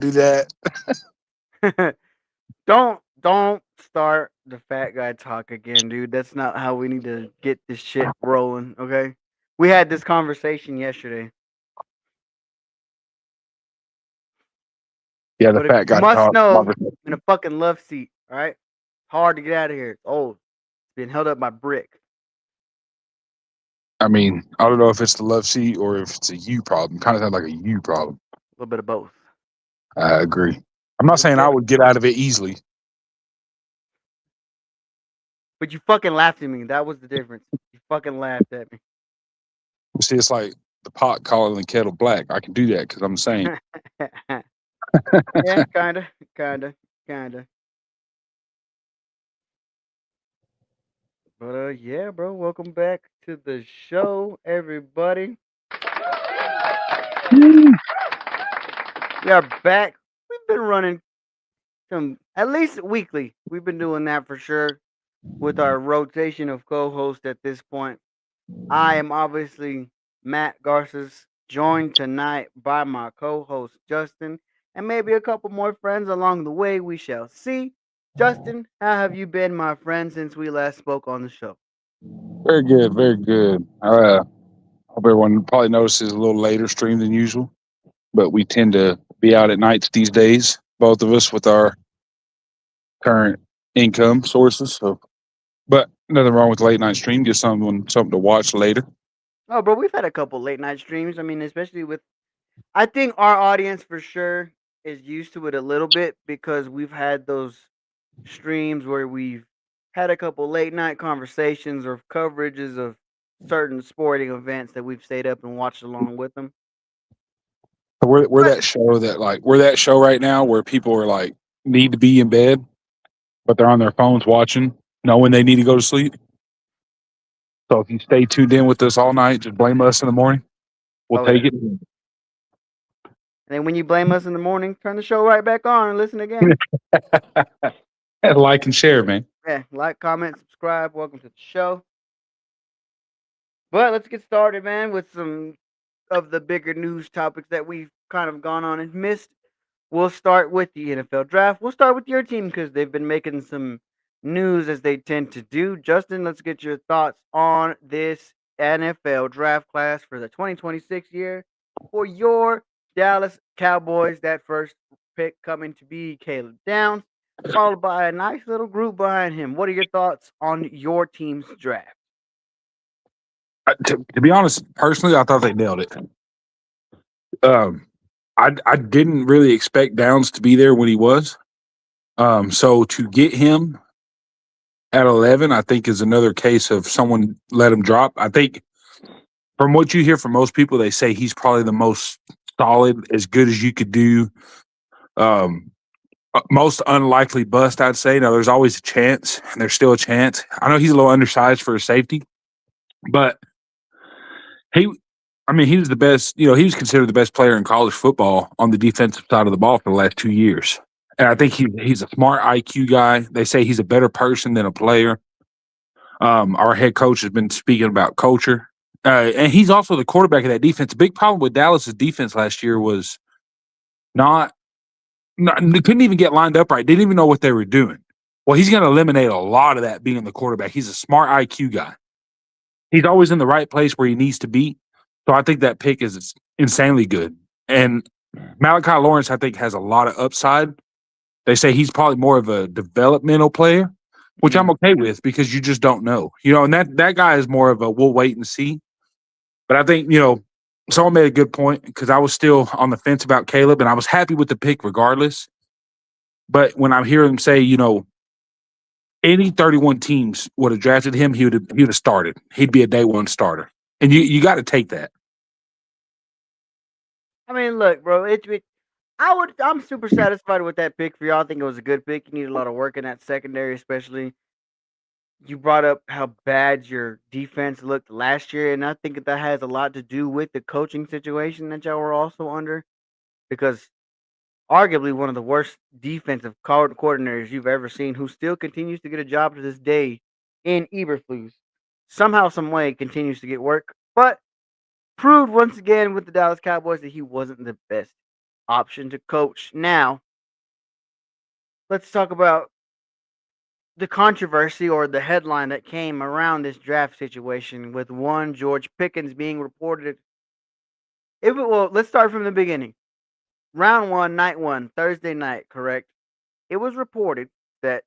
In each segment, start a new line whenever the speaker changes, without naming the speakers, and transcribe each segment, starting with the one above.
do that.
Don't start the fat guy talk again, dude. That's not how we need to get this shit rolling, okay? We had this conversation yesterday.
Yeah, the
But if
fat
you
guy
must
talk.
know, I'm in a fucking love seat, all right? Hard to get out of here. It's old. It's been held up by brick.
I mean, I don't know if it's the love seat or if it's a you problem. Kind of sounds like a you problem.
A little bit of both.
I agree. I'm not
But
saying I
yeah.
would get out of it easily.
But you fucking laughed at me. That was the difference. You fucking laughed at me.
See, it's like the pot calling the kettle black. I can do that because I'm the same.
Yeah, kinda, kinda, kinda. But yeah, bro. Welcome back to the show, everybody. We are back. We've been running some at least weekly. We've been doing that for sure with our rotation of co-hosts at this point. I am obviously Matt Garces, joined tonight by my co-host Justin, and maybe a couple more friends along the way. We shall see. Justin, how have you been, my friend, since we last spoke on the show?
Very good, very good. Hope everyone probably notices a little later stream than usual, but we tend to be out at nights these days, both of us with our current income sources. So, but nothing wrong with late night stream. Get something to watch later.
Oh, bro, we've had a couple late night streams. I mean, especially with, I think our audience for sure is used to it a little bit because we've had those streams where we've had a couple late night conversations or coverages of certain sporting events that we've stayed up and watched along with them.
So we're
But
that show that like we're that show right now where people are like need to be in bed, but they're on their phones watching, knowing they need to go to sleep. So if you stay tuned in with us all night, just blame us in the morning. We'll
oh yeah,
take it.
and then when you blame us in the morning, turn the show right back on and listen again.
Like and share, man.
Yeah, like, comment, subscribe. Welcome to the show. But let's get started, man, with some of the bigger news topics that we've kind of gone on and missed. We'll start with the NFL draft. We'll start with your team because they've been making some news as they tend to do. Justin, let's get your thoughts on this NFL draft class for the 2026 year for your Dallas Cowboys. That first pick coming to be Caleb Downs, followed by a nice little group behind him. What are your thoughts on your team's draft?
To be honest, personally, I thought they nailed it. Um, I didn't really expect Downs to be there when he was. So to get him at 11, I think is another case of someone let him drop. I think from what you hear from most people, they say he's probably the most solid, as good as you could do. Um, Most unlikely bust, I'd say. Now, there's always a chance, and there's still a chance. I know he's a little undersized for a safety, but he, I mean, he was the best. He was considered the best player in college football on the defensive side of the ball for the last 2 years. And I think he's a smart IQ guy. They say he's a better person than a player. Our head coach has been speaking about culture, and he's also the quarterback of that defense. The big problem with Dallas's defense last year was not, not they couldn't even get lined up right. Didn't even know what they were doing. Well, he's going to eliminate a lot of that being the quarterback. He's a smart IQ guy. He's always in the right place where he needs to be. So I think that pick is insanely good. And Malachi Lawrence, I think, has a lot of upside. They say he's probably more of a developmental player, which I'm
Mm.
okay with because you just don't know. And that guy is more of a we'll wait and see. But I think, someone made a good point because I was still on the fence about Caleb and I was happy with the pick regardless. But when I'm hearing him say, any 31 teams would have drafted him, he would have started. He'd be a day one starter. And you got to take that.
I mean, look, bro. I'm super satisfied with that pick for y'all. I think it was a good pick. You need a lot of work in that secondary, especially. You brought up how bad your defense looked last year, and I think that has a lot to do with the coaching situation that y'all were also under, because arguably one of the worst defensive coordinators you've ever seen, who still continues to get a job to this day in Eberflus, somehow, some way, continues to get work, but proved once again with the Dallas Cowboys that he wasn't the best. option to coach. Now, let's talk about the controversy or the headline that came around this draft situation with one George Pickens being reported. Let's start from the beginning. Round one, night one, Thursday night, correct? It was reported that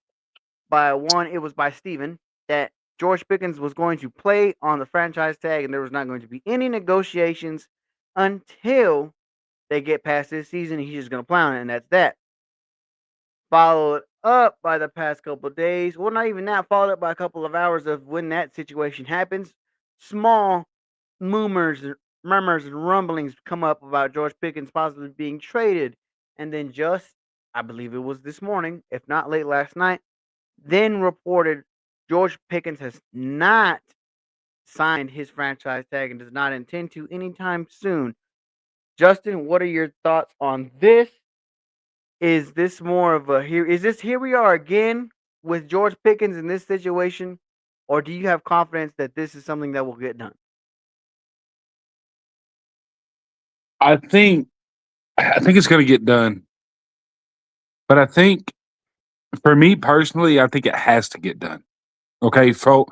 it was by Steven, that George Pickens was going to play on the franchise tag and there was not going to be any negotiations until they get past this season. He's just going to play on it, and that's that. Followed up by the past couple of days. Well, not even that. Followed up by a couple of hours of when that situation happens. Small murmurs, and rumblings come up about George Pickens possibly being traded. And then I believe it was this morning, if not late last night, then reported George Pickens has not signed his franchise tag and does not intend to anytime soon. Justin, what are your thoughts on this? Is this more of a here? Is this here we are again with George Pickens in this situation, or do you have confidence that this is something that will get done?
I think it's going to get done, but I think for me personally, I think it has to get done. Okay, so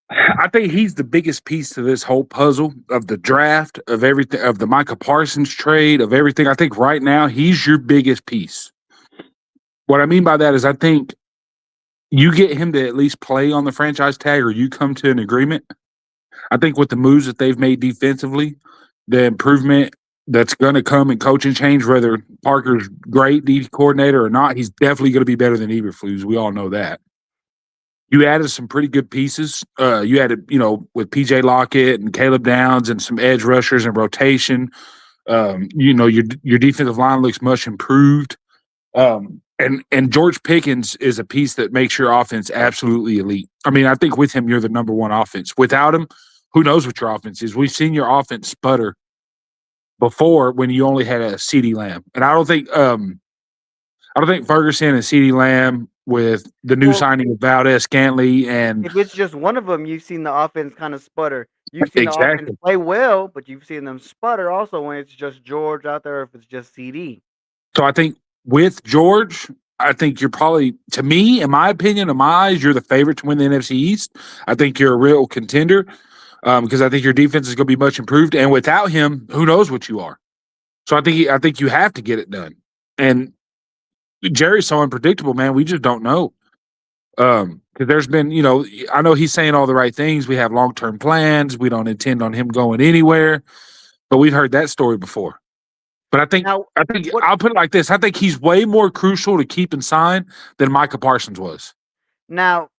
I think he's the biggest piece to this whole puzzle of the draft, of everything, of the Micah Parsons trade, of everything. I think right now he's your biggest piece. What I mean by that is I think you get him to at least play on the franchise tag or you come to an agreement. I think with the moves that they've made defensively, the improvement that's going to come in coaching change, whether Parker's great D coordinator or not, he's definitely going to be better than Eberflus. We all know that. You added some pretty good pieces. You added, with PJ Lockett and Caleb Downs and some edge rushers and rotation. Your defensive line looks much improved. And George Pickens is a piece that makes your offense absolutely elite. I mean, I think with him, you're the number one offense. Without him, who knows what your offense is? We've seen your offense sputter before when you only had a CeeDee Lamb. And I don't think Ferguson and CeeDee Lamb with the new signing of Valdez Scantley and
if it's just one of them, you've seen the offense kind of sputter. You've seen the offense
exactly.
play well, but you've seen them sputter also when it's just George out there, or if it's just CD.
So I think with George, I think you're probably, to me, in my opinion, in my eyes, you're the favorite to win the NFC East. I think you're a real contender because I think your defense is going to be much improved. And without him, who knows what you are? So I think you have to get it done. And Jerry's so unpredictable, man. We just don't know. Because there's been, I know he's saying all the right things. We have long-term plans. We don't intend on him going anywhere. But we've heard that story before. But I think I'll put it like this. I think he's way more crucial to keep and sign than Micah Parsons was.
Now,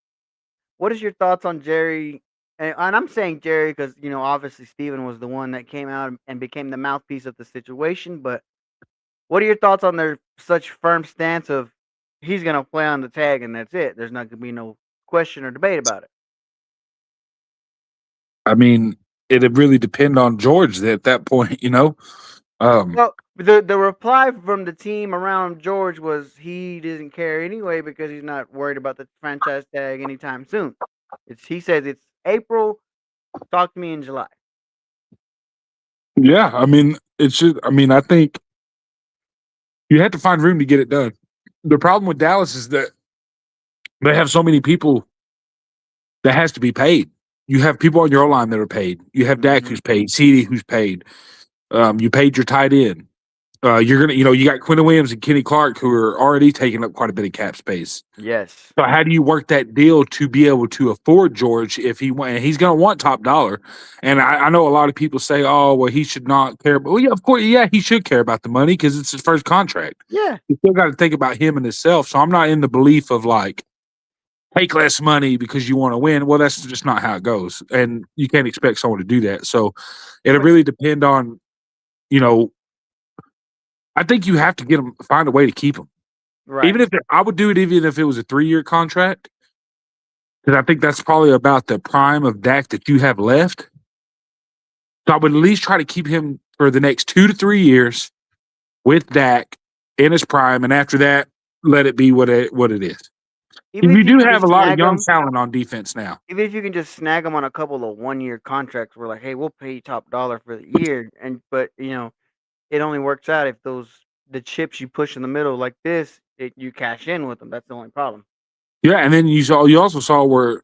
what is your thoughts on Jerry? And I'm saying Jerry because, obviously Steven was the one that came out and became the mouthpiece of the situation. But what are your thoughts on their such firm stance of he's going to play on the tag and that's it? There's not going to be no question or debate about it.
I mean, it'd really depend on George at that point,
Well, the reply from the team around George was he doesn't care anyway because he's not worried about the franchise tag anytime soon. He says it's April. Talk to me in July.
Yeah, I mean, I think you have to find room to get it done. The problem with Dallas is that they have so many people that has to be paid. You have people on your line that are paid. You have Dak who's paid, CD who's paid. You paid your tight end. You're gonna, you got Quentin Williams and Kenny Clark who are already taking up quite a bit of cap space.
Yes.
So how do you work that deal to be able to afford George if he went? He's going to want top dollar. And I know a lot of people say, "Oh, well, he should not care." But yeah, of course, he should care about the money because it's his first contract.
Yeah,
you still got to think about him and himself. So I'm not in the belief of like take less money because you want to win. Well, that's just not how it goes, and you can't expect someone to do that. So it'll really depend on, I think you have to find a way to keep him.
right.
Even if it was a 3-year contract, because I think that's probably about the prime of Dak that you have left. So I would at least try to keep him for the next 2 to 3 years with Dak in his prime, and after that, let it be what it is.
Even
you
if
do
can
have a
just
lot of
snag
young
'em-
talent on defense now.
Even if you can just snag them on a couple of 1-year contracts, we're like, hey, we'll pay you top dollar for the year, but it only works out if the chips you push in the middle like this, you cash in with them. That's the only problem.
Yeah, and then you also saw where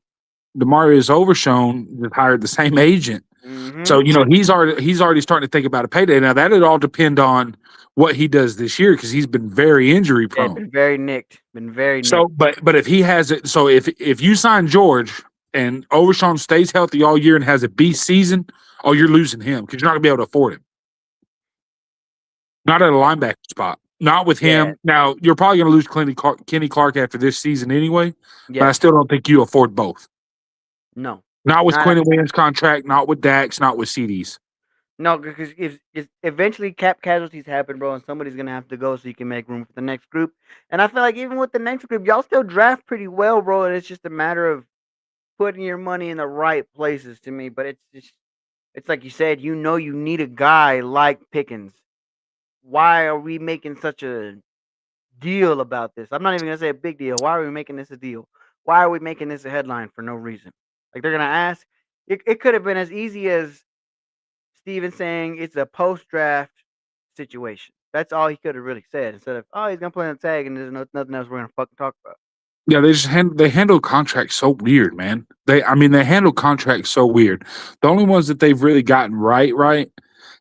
Demarius Overshown just hired the same agent.
Mm-hmm.
So he's already starting to think about a payday. Now that'd all depend on what he does this year because he's been very injury
Yeah,
prone.
been very nicked. Been very
So,
nicked.
but if he has it, so if you sign George and Overshawn stays healthy all year and has a beast season, oh, you're losing him because you're not gonna be able to afford him. Not at a linebacker spot. Not with
Yeah.
him. Now you're probably gonna lose Kenny Clark after this season anyway, but I
Yes.
still don't think you afford both.
No.
Not with
Not
Quentin Williams' contract, not with Dax, not with CDs.
no, because if eventually cap casualties happen, bro, and somebody's gonna have to go so you can make room for the next group. And I feel like even with the next group, y'all still draft pretty well, bro. And it's just a matter of putting your money in the right places to me. But it's like you said, you need a guy like Pickens. Why are we making such a deal about this? I'm not even gonna say a big deal. Why are we making this a deal? Why are we making this a headline for no reason? Like they're gonna ask. It could have been as easy as Steven saying it's a post draft situation. That's all he could have really said instead of, oh, he's gonna play on the tag and there's nothing else we're gonna fucking talk about.
Yeah, they handle contracts so weird, man. They handle contracts so weird. The only ones that they've really gotten right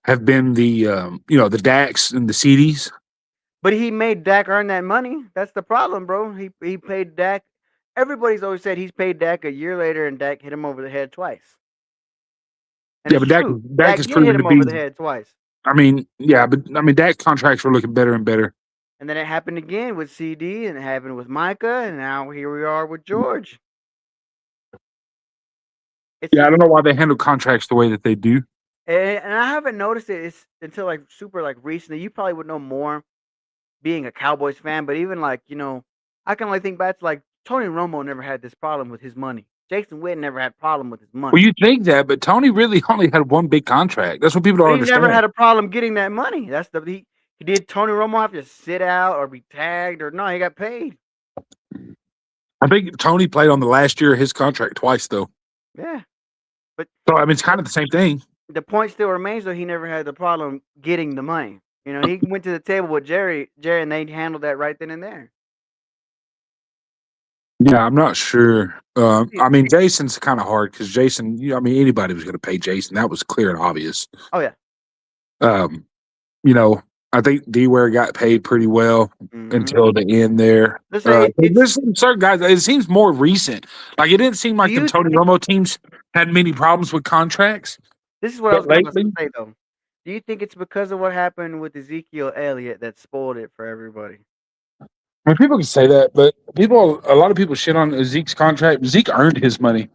have been the the Dax and the CDs.
But he made Dak earn that money. That's the problem, bro. He paid Dak. Everybody's always said he's paid Dak a year later, and Dak hit him over the head twice. And
Yeah,
it's
but
true.
Dak
Dak
has
did hit
proven to
him
be.
over the head twice.
Dak contracts were looking better and better.
And then it happened again with CD, and it happened with Micah, and now here we are with George. It's
Yeah, I
just,
don't know why they handle contracts the way that they do.
and I haven't noticed it until like super like recently. You probably would know more being a Cowboys fan, but even like, I can only think back to like Tony Romo never had this problem with his money. Jason Witten never had a problem with his
Well,
money.
you think that, but Tony really only had one big contract. That's what people don't
But he never
understand.
had a problem getting that money. That's he did Tony Romo have to sit out or be tagged or no, he got paid.
I think Tony played on the last year of his contract twice, though.
Yeah. But
So I mean, it's kind of the same thing.
the point still remains though he never had the problem getting the money. He went to the table with Jerry, and they handled that right then and there.
Yeah, I'm not sure.
Yeah.
I mean, Jason's kind of hard because Jason. Anybody was going to pay Jason. That was clear and obvious.
Oh yeah.
Um, you know, I think D-Ware got paid pretty well
Mm-hmm.
until the end there.
Let's say
There's some certain guys. It seems more recent. Like it didn't seem
do
like the
you
Tony
think
Romo teams had many problems with contracts,
this is what I
but
was going to
lately,
say though. Do you think it's because of what happened with Ezekiel Elliott that spoiled it for everybody?
I mean, people can say that, but a lot of people shit on Zeke's contract. Zeke earned his money.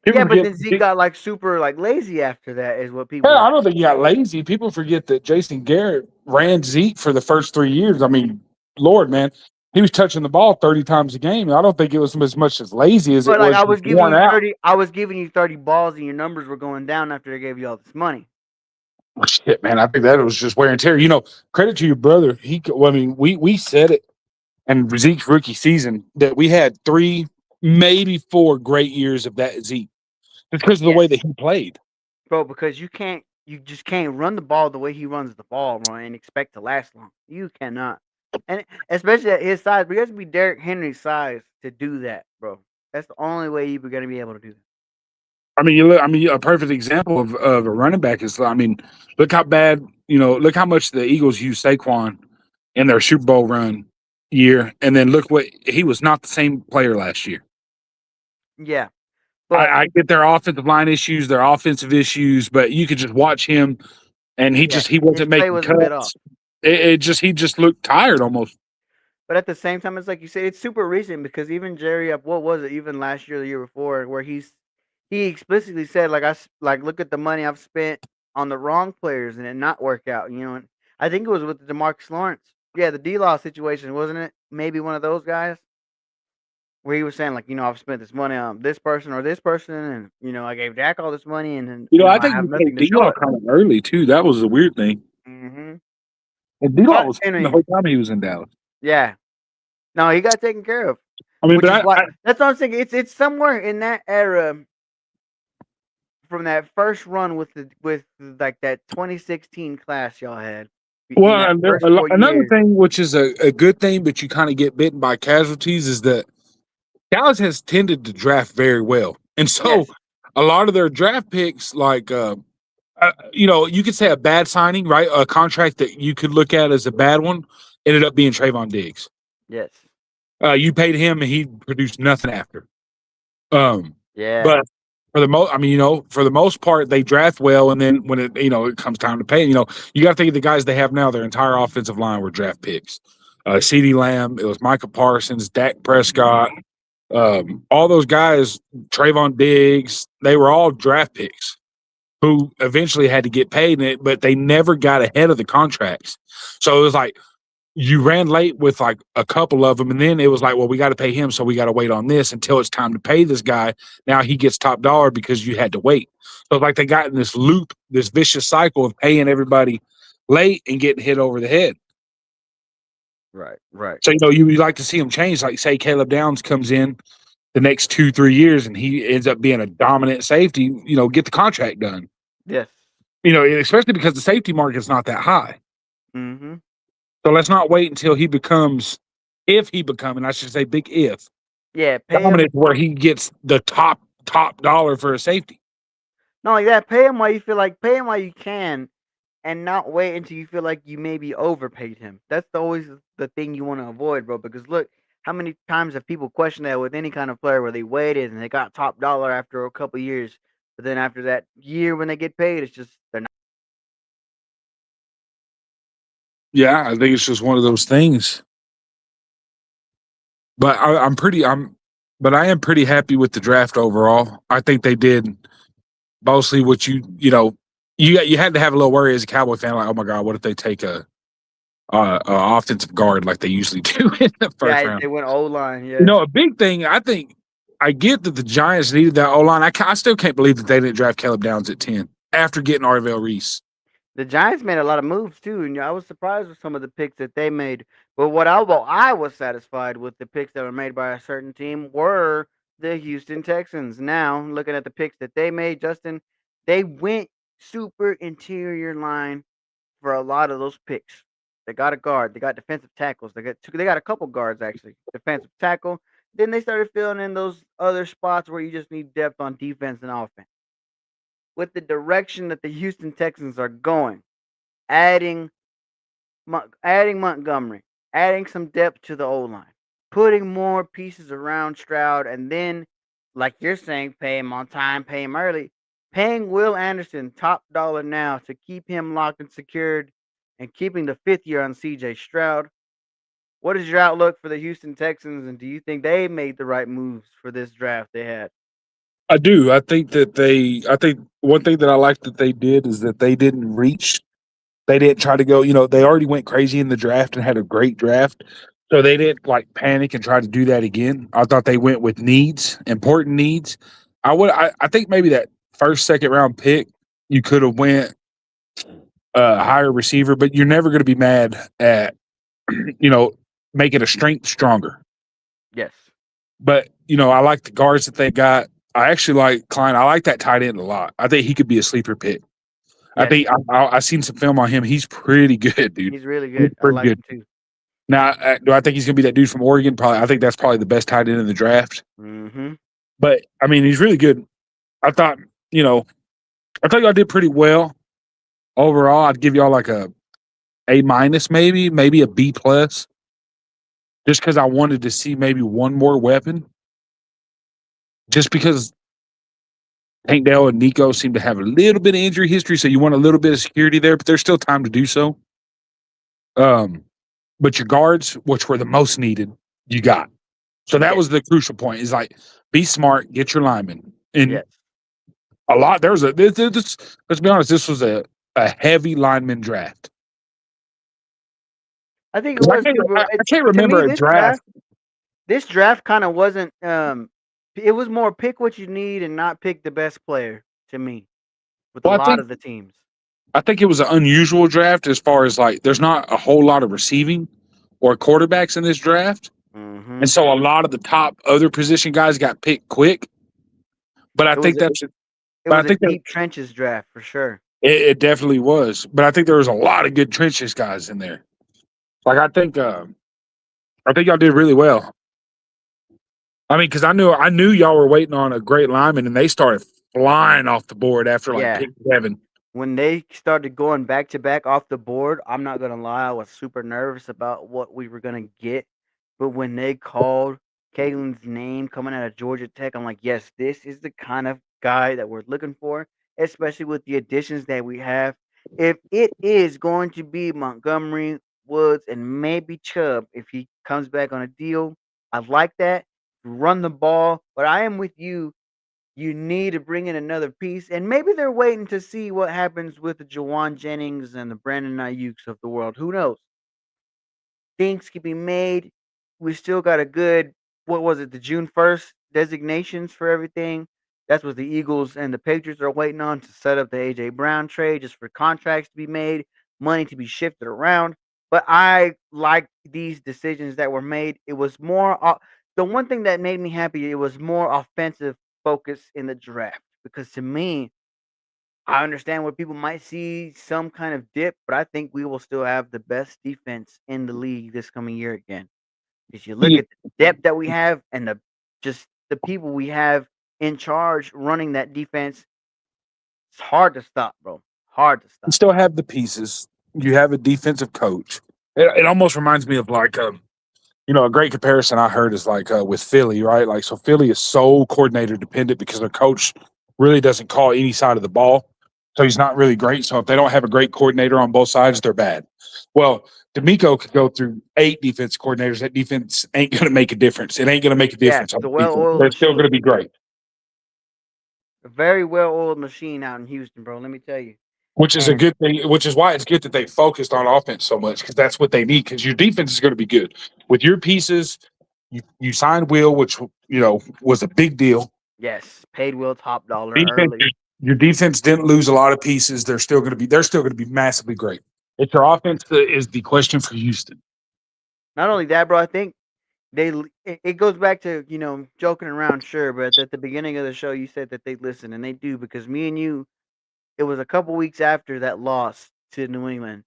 People
Yeah, but
forget.
then Zeke got like super like lazy after that, is what people
Hell,
were
I
saying.
don't think he got lazy. People forget that Jason Garrett ran Zeke for the first 3 years. I mean, Lord, man, he was touching the ball 30 times a game. I don't think it was as much as lazy as it
But like
was just worn out.
I was giving you 30 balls and your numbers were going down after they gave you all this money.
Oh, shit, man, I think that was just wear and tear. Credit to your brother. We said it in Zeke's rookie season that we had 3, maybe 4 great years of that Zeke. It's because of the way that
Yes.
he played.
Bro, because you just can't run the ball the way he runs the ball, bro, and expect to last long. You cannot. And especially at his size, because be Derrick Henry's size to do that, bro. That's the only way you're gonna be able to do that.
I mean, a perfect example of a running back is, look how bad, look how much the Eagles used Saquon in their Super Bowl run year, and then look what he was not the same player last year.
Yeah.
I,
But
I get their offensive line issues, their offensive issues, but you could just watch him, and
yeah,
he
his
wasn't
play
making
was a bit off.
cuts. He just looked tired almost.
But at the same time, it's like you say, it's super recent because even Jerry, what was it? Even last year, the year before, where he explicitly said, like look at the money I've spent on the wrong players and it not work out. And I think it was with the DeMarcus Lawrence. Yeah, the D-Law situation, wasn't it? Maybe one of those guys where he was saying like, I've spent this money on this person or this person, and I gave Dak all this money, and then
I
I
think
have
we played
nothing to show
D-Law
it.
kind of early too. That was a weird thing.
Mm-hmm.
And D-Law was the
Anyway,
whole time he was in Dallas.
yeah, no, he got taken care of.
I mean,
Which
but
is why
I
that's what I'm saying. It's somewhere in that era from that first run with like that 2016 class y'all had. in that first
Another4
years.
thing, which is a good thing, but you kind of get bitten by casualties, is that Dallas has tended to draft very well, and so
Yes,
a lot of their draft picks, you could say a bad signing, right? A contract that you could look at as a bad one ended up being Trayvon Diggs.
yes,
You paid him, and he produced nothing after.
yeah,
But for the most part, they draft well, and then when it comes time to pay, you got to think of the guys they have now. Their entire offensive line were draft picks. CeeDee Lamb, it was Micah Parsons, Dak Prescott, all those guys, Trayvon Diggs, they were all draft picks who eventually had to get paid, but they never got ahead of the contracts. So it was like you ran late with like a couple of them, and then it was like, well, we got to pay him, so we got to wait on this until it's time to pay this guy. Now he gets top dollar because you had to wait. So it's like they got in this loop, this vicious cycle of paying everybody late and getting hit over the head.
right, right.
So you like to see them change. Like say Caleb Downs comes in the next 2-3 years and he ends up being a dominant safety. Get the contract done.
Yes.
Especially because the safety market is not that high.
Mm-hmm.
So let's not wait until he becomes, if he becomes, and I should say big if,
Yeah, pay him.
dominant where he gets the top dollar for a safety.
Not like that. Pay him while you feel like. Pay him while you can, and not wait until you feel like you maybe overpaid him. That's always the thing you want to avoid, bro. Because look, how many times have people questioned that with any kind of player where they waited and they got top dollar after a couple years, but then after that year when they get paid, it's just they're not.
Yeah, I think it's just one of those things. But I am pretty happy with the draft overall. I think they did mostly what you had to have a little worry as a Cowboy fan, like, oh my God, what if they take a offensive guard like they usually do in the first
Yeah,
round?
they went O line. Yeah.
A big thing. I think I get that the Giants needed that O line. I still can't believe that they didn't draft Caleb Downs at 10 after getting Arvell Reese.
The Giants made a lot of moves too, and I was surprised with some of the picks that they made. But I was satisfied with the picks that were made by a certain team were the Houston Texans. Now, looking at the picks that they made, Justin, they went super interior line for a lot of those picks. They got a guard, they got defensive tackles, they got a couple guards actually, defensive tackle. Then they started filling in those other spots where you just need depth on defense and offense. With the direction that the Houston Texans are going, adding adding Montgomery, adding some depth to the O line, putting more pieces around Stroud, and then, like you're saying, pay him on time, pay him early, paying Will Anderson top dollar now to keep him locked and secured, and keeping the 5th year on CJ Stroud. What is your outlook for the Houston Texans, and do you think they made the right moves for this draft they had?
I do. I think one thing that I like that they did is that they didn't reach. They didn't try to go, they already went crazy in the draft and had a great draft. So they didn't like panic and try to do that again. I thought they went with needs, important needs. I think maybe that first, second round pick, you could have went a higher receiver, but you're never going to be mad at, making a strength stronger.
Yes.
But, I like the guards that they got. I actually like Klein. I like that tight end a lot. I think he could be a sleeper pick. I
Yes.
think I seen some film on him. He's pretty good, dude.
He's really
He's
good. I
pretty
like
good.
him too.
Now, do I think he's going to be that dude from Oregon? Probably. I think that's probably the best tight end in the draft.
Mm-hmm.
But I mean, he's really good. I thought, I thought y'all did pretty well overall. I'd give y'all like A minus, maybe a B plus, just because I wanted to see maybe one more weapon. Just because Tank Dell and Nico seem to have a little bit of injury history, so you want a little bit of security there, but there's still time to do so. But your guards, which were the most needed, you got. So that was the crucial point. Is like be smart, get your linemen, and a lot. There was this. Let's be honest. This was a heavy lineman draft.
I think it was.
I can't remember a draft.
This draft kind of wasn't. It was more pick what you need and not pick the best player. To me, with a lot of the teams.
I think it was an unusual draft as far as like there's not a whole lot of receiving or quarterbacks in this draft.
Mm-hmm.
And so a lot of the top other position guys got picked quick. But I think that's
it was a deep trenches draft for sure.
It definitely was, but I think there was a lot of good trenches guys in there. Like I think y'all did really well. I mean, because I knew y'all were waiting on a great lineman, and they started flying off the board after like
Yeah.
pick 7.
When they started going back to back off the board, I'm not gonna lie, I was super nervous about what we were gonna get. But when they called Kalen's name coming out of Georgia Tech, I'm like, yes, this is the kind of guy that we're looking for, especially with the additions that we have. If it is going to be Montgomery, Woods, and maybe Chubb, if he comes back on a deal, I like that. Run the ball, but I am with you. You need to bring in another piece, and maybe they're waiting to see what happens with the Jawan Jennings and the Brandon Ayuk's of the world. Who knows? Things can be made. We still got a good, what was it, the June 1st designations for everything. That's what the Eagles and the Patriots are waiting on to set up the AJ Brown trade, just for contracts to be made, money to be shifted around. But I like these decisions that were made. It was more the one thing that made me happy. It was more offensive focus in the draft, because to me, I understand where people might see some kind of dip, but I think we will still have the best defense in the league this coming year again. If you look
You
at the depth that we have and just the people we have in charge running that defense, it's hard to stop, bro. Hard to stop.
still have the pieces. You have a defensive coach. It almost reminds me of like a great comparison I heard is like with Philly, right? Like, so Philly is so coordinator dependent because their coach really doesn't call any side of the ball. So he's not really great. So if they don't have a great coordinator on both sides, they're bad. Well, D'Amico could go through 8 defense coordinators. That defense ain't going to make a difference. It ain't going to make a
Yeah,
difference on
it's a
defense.
well-oiled
They're still going to
machine.
be great,
A very well-oiled machine out in Houston, bro. Let me tell you.
which is a
And
good thing, which is why it's good that they focused on offense so much because that's what they need because your defense is going to be good. With your pieces, you signed Will, which, was a big deal.
yes, paid Will top dollar
Defense,
early.
your defense didn't lose a lot of pieces. They're still going to be massively great. It's your offense that is the question for Houston.
Not only that, bro, I think it goes back to, joking around, sure, but at the beginning of the show you said that they listen, and they do, because me and you, it was a couple weeks after that loss to New England.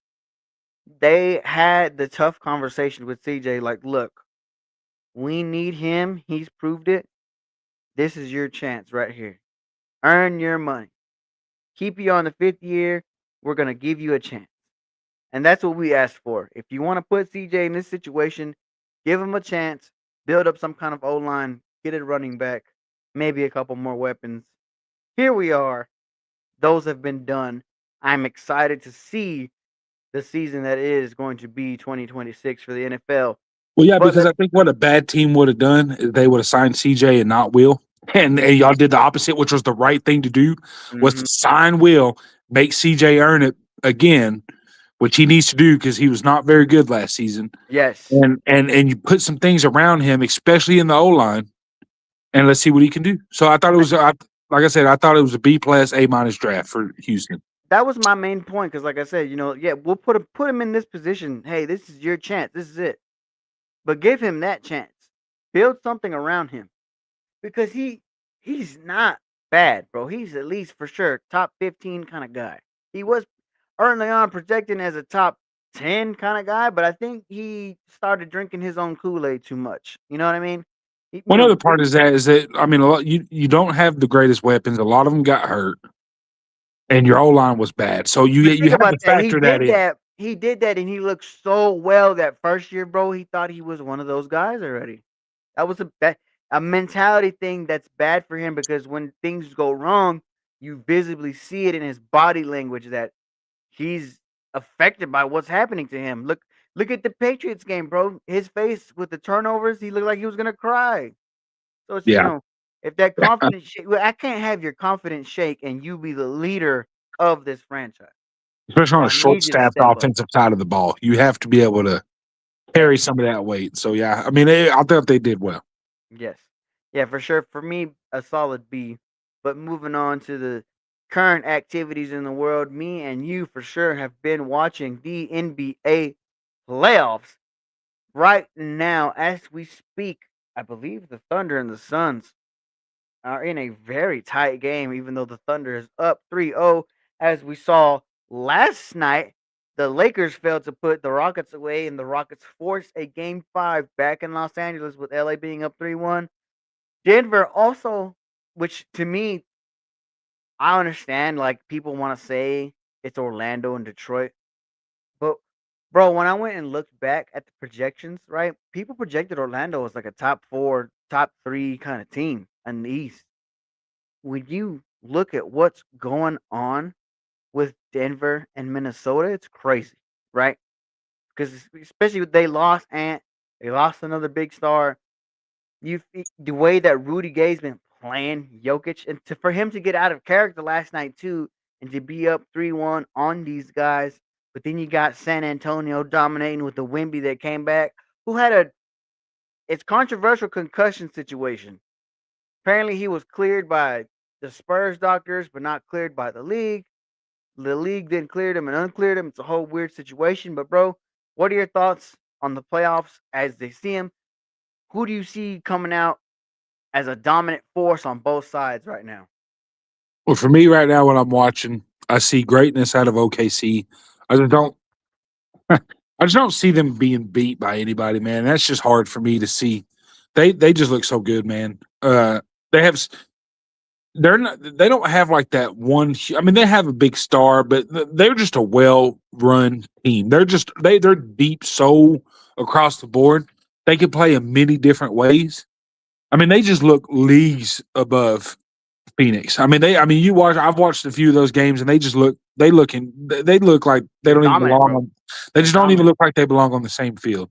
They had the tough conversation with CJ, like, look, we need him. He's proved it. This is your chance right here. Earn your money. Keep you on the 5th year. We're gonna give you a chance. And that's what we asked for. If you want to put CJ in this situation, give him a chance, build up some kind of O line, get it running back, maybe a couple more weapons. Here we are. Those have been done. I'm excited to see the season that is going to be 2026 for the NFL.
Well, yeah,
But
because
let
I think what a bad team would have done is they would have signed CJ and not Will. And y'all did the opposite, which was the right thing to do, was to
mhm,
sign Will, make CJ earn it again, which he needs to do because he was not very good last season.
yes,
And you put some things around him, especially in the O line, and let's see what he can do. So I thought it was, like I said, I thought it was a B plus A minus draft for Houston.
that was my main point, because, like I said, yeah, we'll put him in this position. Hey, this is your chance. This is it. But give him that chance. Build something around him, because he's not bad, bro. He's at least for sure top 15 kind of guy. He was early on projected as a top 10 kind of guy, but I think he started drinking his own Kool-Aid too much. You know what I mean? He- you
One other
know,
part is that I mean, a lot, you don't have the greatest weapons. A lot of them got hurt, and your O line was bad. So you
but
you
think
have
about
to
that. He
factor that
did
in.
that. He did that, and he looked so well that first year, bro. He thought he was one of those guys already. That was a mentality thing that's bad for him, because when things go wrong, you visibly see it in his body language that he's affected by what's happening to him. Look at the Patriots game, bro. His face with the turnovers, he looked like he was gonna cry. So it's
Yeah,
if that confidence shake, well, I can't have your confidence shake and you be the leader of this franchise.
especially
So
on a
I need you to
short-staffed
step up.
offensive side of the ball, you have to be able to carry
Yes.
some of that weight. So yeah, I mean, I thought they did well.
Yes. Yeah, for sure. For me, a solid B. But moving on to the current activities in the world, me and you for sure have been watching the NBA playoffs right now as we speak. I believe the Thunder and the Suns are in a very tight game, even though the Thunder is up 3-0 as we saw last night, the Lakers failed to put the Rockets away, and the Rockets forced a game 5 back in Los Angeles with LA being up 3-1. Denver also, which to me, I understand, like, people want to say it's Orlando and Detroit, but bro, when I went and looked back at the projections, right, people projected Orlando as like a top 4, top 3 kind of team in the East. When you look at what's going on with Denver and Minnesota, it's crazy, right? Because especially with they lost Ant, they lost another big star. The way that Rudy Gay's been playing Jokic, and for him to get out of character last night too, and to be up 3-1 on these guys, but then you got San Antonio dominating with the Wemby that came back, who had a it's controversial concussion situation. Apparently, he was cleared by the Spurs doctors, but not cleared by the league. The league then cleared him and uncleared him. It's a whole weird situation. But bro, what are your thoughts on the playoffs as they see him? Who do you see coming out as a dominant force on both sides right now?
Well, for me right now, when I'm watching, I see greatness out of OKC. I just don't. I just don't see them being beat by anybody, man. That's just hard for me to see. They just look so good, man. They have they're not they don't have like that one. I mean, they have a big star, but they're just a well run team. They're deep so across the board. They can play in many different ways. I mean, they just look leagues above Phoenix. You watch. I've watched a few of those games, and they look like they
They're
don't even
dominant,
belong
bro.
on. They
They're
just don't even
dominant.
look like they belong on the same field.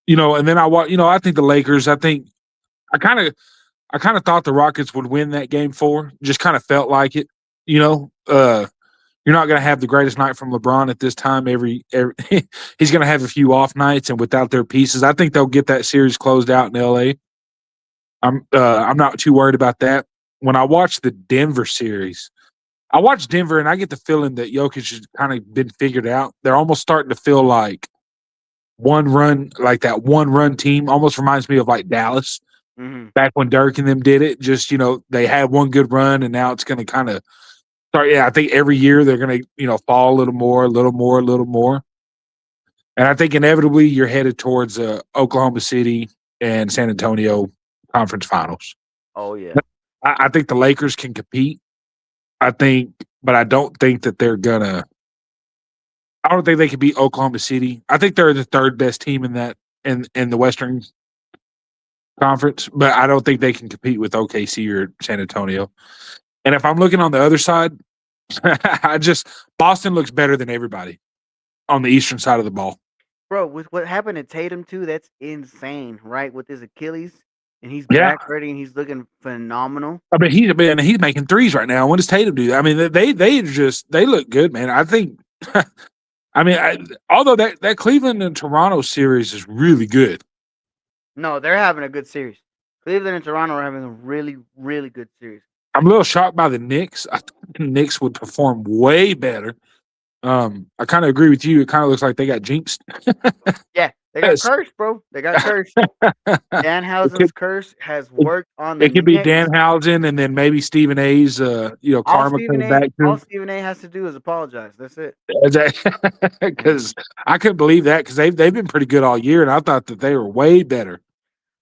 And then I watch. I think the Lakers. I kind of I kind of thought the Rockets would win that game 4. Just kind of felt like it. You know, you're not going to have the greatest night from LeBron at this time. Every he's going to have a few off nights, and without their pieces, I think they'll get that series closed out in LA. I'm not too worried about that. When I watch the Denver series, I watch Denver and I get the feeling that Jokic has kind of been figured out. They're almost starting to feel like that one run team. Almost reminds me of like Dallas
Hmm.
back when Dirk and them did it. Just they had one good run, and now it's going to kind of start. Yeah, I think every year they're going to fall a little more, a little more, a little more. And I think inevitably you're headed towards Oklahoma City and San Antonio conference finals.
Oh yeah.
I think the Lakers can compete. But I don't think that they're gonna. I don't think they can beat Oklahoma City. I think they're the third best team in the Western Conference, but I don't think they can compete with OKC or San Antonio. And if I'm looking on the other side, I just Boston looks better than everybody on the eastern side of the ball.
Bro, with what happened to Tatum too, that's insane, right? With his Achilles, and he's
Yeah,
back ready, and he's looking phenomenal.
he's making threes right now. When does Tatum do that? I mean, they look good, man. I think. Although that Cleveland and Toronto series is really good.
No, they're having a good series. Cleveland and Toronto are having a really, really good series.
I'm a little shocked by the Knicks. I thought the Knicks would perform way better. I kind of agree with you. It kind of looks like they got jinxed.
Yeah, they got
Yes.
cursed, bro. They got cursed.
it
Danhausen's
could
curse has
it,
worked on the
it could be
Knicks.
Danhausen and then maybe Stephen A's. Karma coming back to
All
him.
Stephen A has to do is apologize. That's it. Mhm.
Because I couldn't believe that because they've been pretty good all year, and I thought that they were way better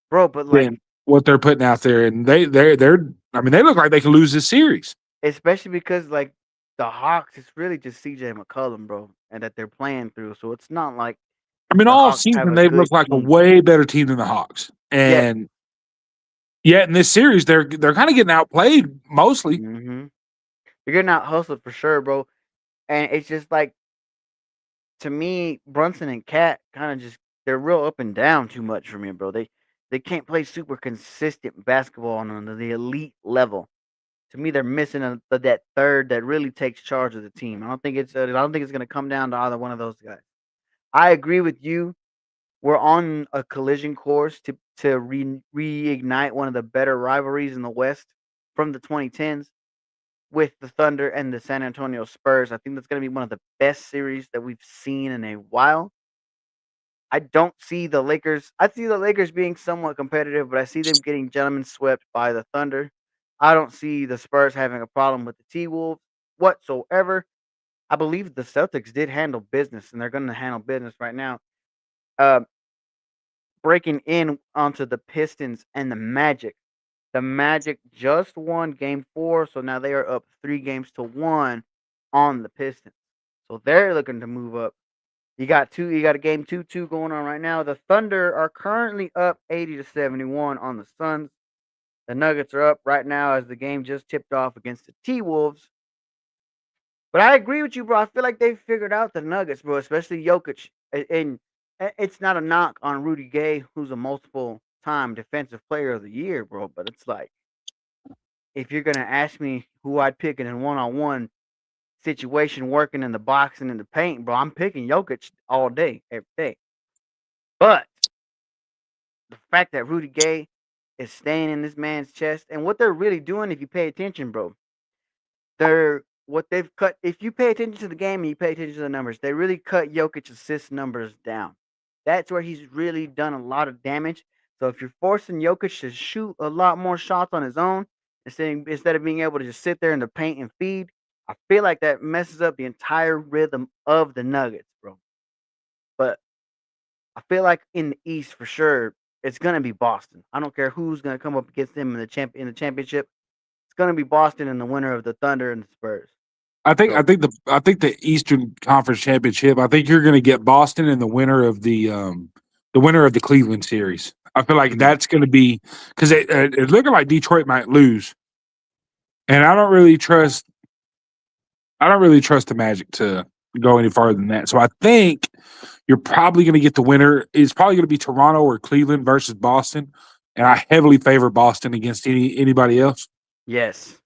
Bro, but like
than what they're putting out there. And they're. I mean, they look like they could lose this series.
especially because like the Hawks, it's really just CJ McCollum, bro, and that they're playing through. So it's not like
I mean,
the
all
Hawks have
season
a
they've
good
looked like a
team.
way better team than the Hawks,
Yes.
and yet in this series they're kind of getting outplayed mostly.
Mm-hmm. You're getting out hustled for sure, bro. And it's just like to me, Brunson and Cat kind of just they're real up and down too much for me, bro. They can't play super consistent basketball on the elite level. To me, they're missing that third that really takes charge of the team. I don't think it's going to come down to either one of those guys. I agree with you. We're on a collision course to reignite one of the better rivalries in the West from the 2010s with the Thunder and the San Antonio Spurs. I think that's going to be one of the best series that we've seen in a while. I don't see the Lakers. I see the Lakers being somewhat competitive, but I see them getting gentlemen swept by the Thunder. I don't see the Spurs having a problem with the T Wolves. whatsoever. I believe the Celtics did handle business, and they're going to handle business right now. Uh, Breaking in onto the Pistons and the Magic. The Magic just won Game 4, so now they are up 3 games to 1 on the Pistons. So they're looking to move up. You got two. You got a game 2-2 going on right now. The Thunder are currently up 80-71 on the Suns. The Nuggets are up right now as the game just tipped off against the T Wolves. But I agree with you, bro. I feel like they figured out the Nuggets, bro, especially Jokic. And it's not a knock on Rudy Gay, who's a multiple time defensive player of the year, bro. But it's like, if you're gonna ask me who I'd pick in a one-on-one situation, working in the box and in the paint, bro, I'm picking Jokic all day, every day. But the fact that Rudy Gay is staying in this man's chest, and what they're really doing, if you pay attention, bro, they're what they've cut. If you pay attention to the game and you pay attention to the numbers, they really cut Jokic's assist numbers down. That's where he's really done a lot of damage. So if you're forcing Jokic to shoot a lot more shots on his own, instead of being able to just sit there in the paint and feed, I feel like that messes up the entire rhythm of the Nuggets, bro. But I feel like in the East for sure, it's gonna be Boston. I don't care who's gonna come up against them in the championship. It's gonna be Boston and the winner of the Thunder and the Spurs. So
I think the Eastern Conference Championship. I think you're going to get Boston and the winner of the Cleveland series. I feel like
mm,
that's going to be because it's looking like Detroit might lose, and I don't really trust the Magic to go any farther than that. So I think you're probably going to get the winner. It's probably going to be Toronto or Cleveland versus Boston, and I heavily favor Boston against anybody else.
yes,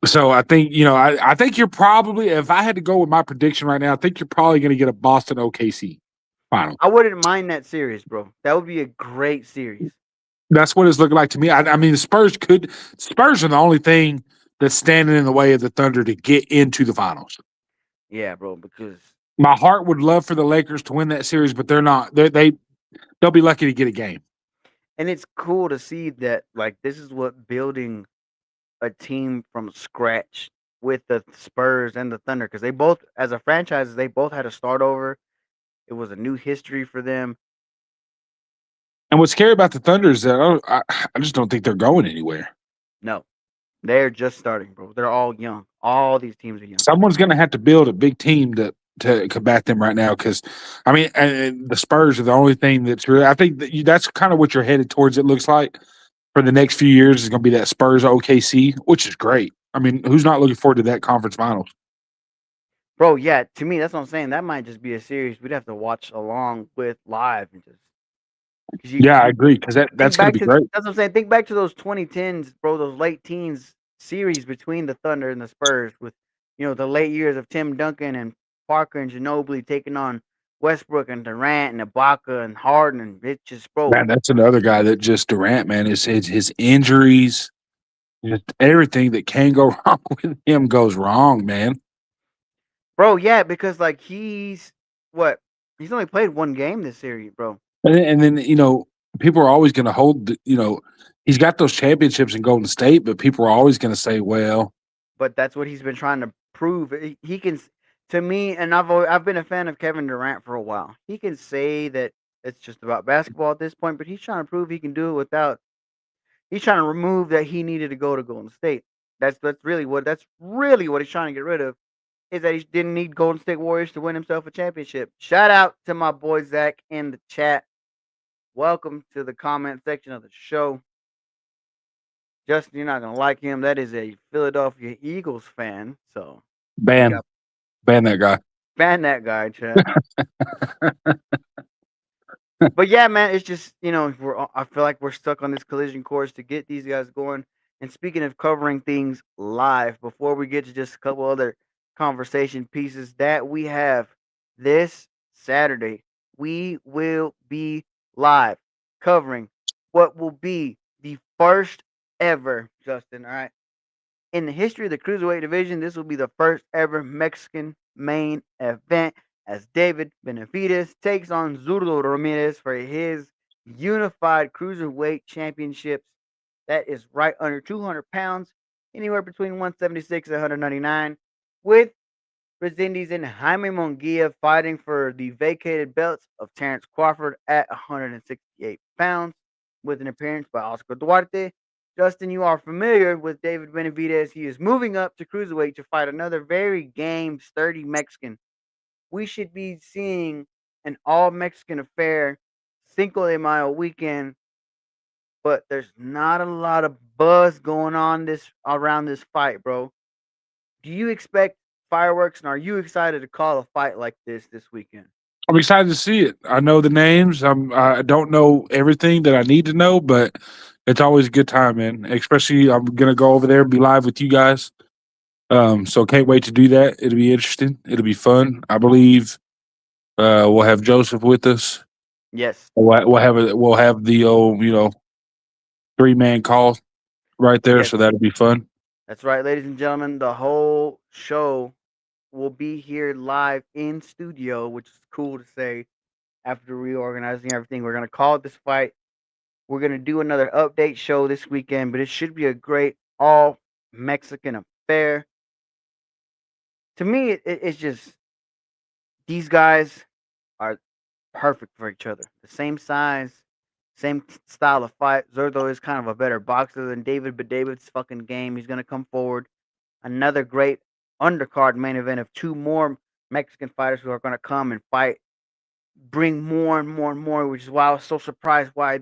So I think I think you're probably, if I had to go with my prediction right now, I think you're probably going to get a Boston OKC final.
I wouldn't mind that series, bro. That would be a great series.
That's what it's looking like to me. I mean, the Spurs are the only thing that's standing in the way of the Thunder to get into the finals.
Yeah, bro, because
My heart would love for the Lakers to win that series, but they're not. They'll be lucky to get a game.
and it's cool to see that like this is what building a team from scratch with the Spurs and the Thunder, because they both, as a franchise, they both had to start over. It was a new history for them.
And what's scary about the Thunder is that I just don't think they're going anywhere.
No, they're just starting, bro. They're all young. All these teams are young.
Someone's going to have to build a big team to combat them right now. Because I mean, and the Spurs are the only thing that's really. I think that's kind of what you're headed towards. It looks like for the next few years is going to be that Spurs OKC, which is great. I mean, who's not looking forward to that conference finals?
Bro, yeah, to me, that's what I'm saying. That might just be a series we'd have to watch along with live and just because
Yeah, I
you
agree because that's
think
going to
back
be
to
great.
that's what I'm saying. Think back to those 2010s, bro. Those late teens series between the Thunder and the Spurs, with the late years of Tim Duncan and Parker and Ginobili taking on Westbrook and Durant and Ibaka and Harden, and it just, bro,
Man, that's another guy that just Durant. Man, his injuries, just everything that can go wrong with him goes wrong. Man,
yeah, because like what he's only played one game this series, bro.
and then people are always going to hold. He's got those championships in Golden State, but people are always going to say, well.
But that's what he's been trying to prove. He can, to me, and I've been a fan of Kevin Durant for a while. He can say that it's just about basketball at this point, but he's trying to prove he can do it without. He's trying to remove that he needed to go to Golden State. That's really what he's trying to get rid of. Is that he didn't need Golden State Warriors to win himself a championship. Shout out to my boy Zach in the chat. Welcome to the comment section of the show. Justin, you're not gonna like him. That is a Philadelphia Eagles fan. So we
ban
got
ban that guy.
ban that guy, chat. But yeah, man, it's just I feel like we're stuck on this collision course to get these guys going. And speaking of covering things live, before we get to just a couple other conversation pieces that we have this Saturday, we will be live covering what will be the first ever, Justin. All right. In the history of the Cruiserweight division, this will be the first ever Mexican main event as David Benavides takes on Zurdo Ramirez for his unified Cruiserweight championships. That is right under 200 pounds, anywhere between 176 and 199. with Resendiz and Jaime Munguia fighting for the vacated belts of Terrence Crawford at 168 pounds with an appearance by Oscar Duarte. Justin, you are familiar with David Benavidez. He is moving up to cruiserweight to fight another very game, sturdy Mexican. We should be seeing an all Mexican affair, Cinco de Mayo weekend, but there's not a lot of buzz going on this around this fight, bro. Do you expect fireworks, and are you excited to call a fight like this weekend?
I'm excited to see it. I know the names. I don't know everything that I need to know, but it's always a good time, man. Especially I'm gonna go over there and be live with you guys. So can't wait to do that. It'll be interesting. It'll be fun. I believe we'll have Joseph with us.
Yes,
We'll have the old 3-man call right there.
yes,
So that'll be fun.
that's right, ladies and gentlemen. The whole show will be here live in studio, which is cool to say. After reorganizing everything, we're gonna call this fight. We're gonna do another update show this weekend, but it should be a great all Mexican affair. To me, it's just these guys are perfect for each other. The same size, same style of fight. Zurdo is kind of a better boxer than David, but David's fucking game. He's gonna come forward. Another great undercard main event of two more Mexican fighters who are gonna come and fight. Bring more and more and more, which is why I was so surprised why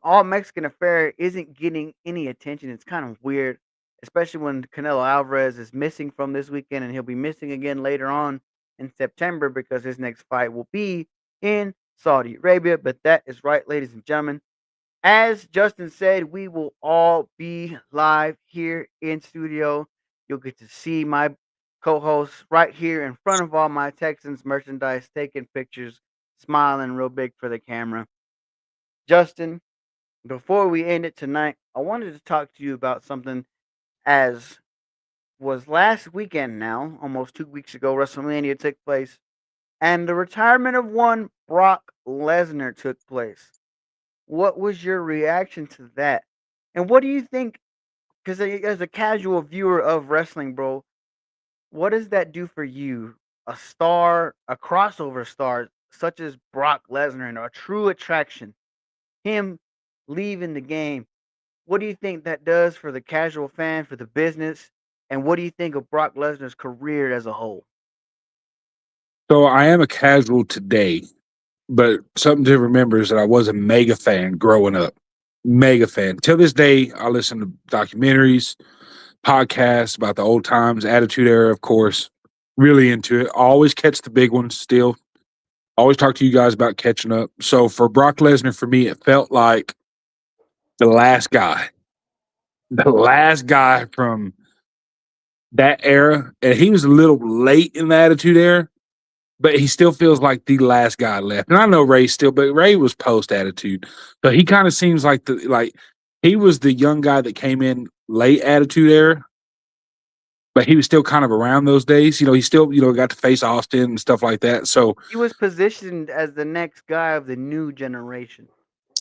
all Mexican affair isn't getting any attention. It's kind of weird, especially when Canelo Alvarez is missing from this weekend, and he'll be missing again later on in September because his next fight will be in Saudi Arabia. But that is right, ladies and gentlemen. As Justin said, we will all be live here in studio. You'll get to see my co-hosts right here in front of all my Texans merchandise, taking pictures, smiling real big for the camera. Justin, before we end it tonight, I wanted to talk to you about something as was last weekend now, almost 2 weeks ago, WrestleMania took place, and the retirement of one Brock Lesnar took place. What was your reaction to that? And what do you think? Because as a casual viewer of wrestling, bro, what does that do for you? A star, a crossover star, such as Brock Lesnar, and a true attraction, him leaving the game. What do you think that does for the casual fan, for the business? And what do you think of Brock Lesnar's career as a whole?
So I am a casual today, but something to remember is that I was a mega fan growing up. Mega fan. Till this day, I listen to documentaries, podcasts about the old times, Attitude Era, of course. Really into it. I always catch the big ones still. Always talk to you guys about catching up. So for Brock Lesnar, for me, it felt like the last guy. The last guy from that era. And he was a little late in the Attitude Era, but he still feels like the last guy left. And I know Ray still, but Ray was post Attitude. So he kind of seems like he was the young guy that came in late Attitude Era, but he was still kind of around those days. He still, got to face Austin and stuff like that. So,
He was positioned as the next guy of the new generation.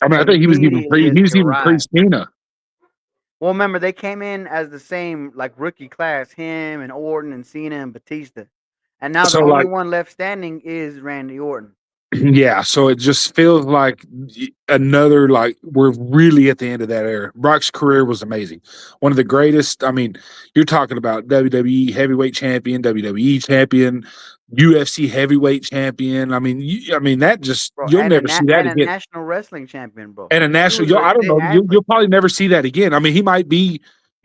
I mean, I think
Immediately as
he
he
was even pre
arrived.
Cena.
Well, remember, they came in as the same, like, rookie class, him and Orton and Cena and Batista. And now the
So,
only
like,
one left standing is Randy Orton.
yeah, so it just feels like another, like, we're really at the end of that era. Brock's career was amazing. One of the greatest. I mean, you're talking about WWE heavyweight champion, WWE champion, UFC heavyweight champion. I mean, that just,
Bro,
you'll never see that
and a
again.
national wrestling champion, bro.
And a
He
national,
was a
I don't
legit
know, you'll
athlete.
probably never see that again. I mean,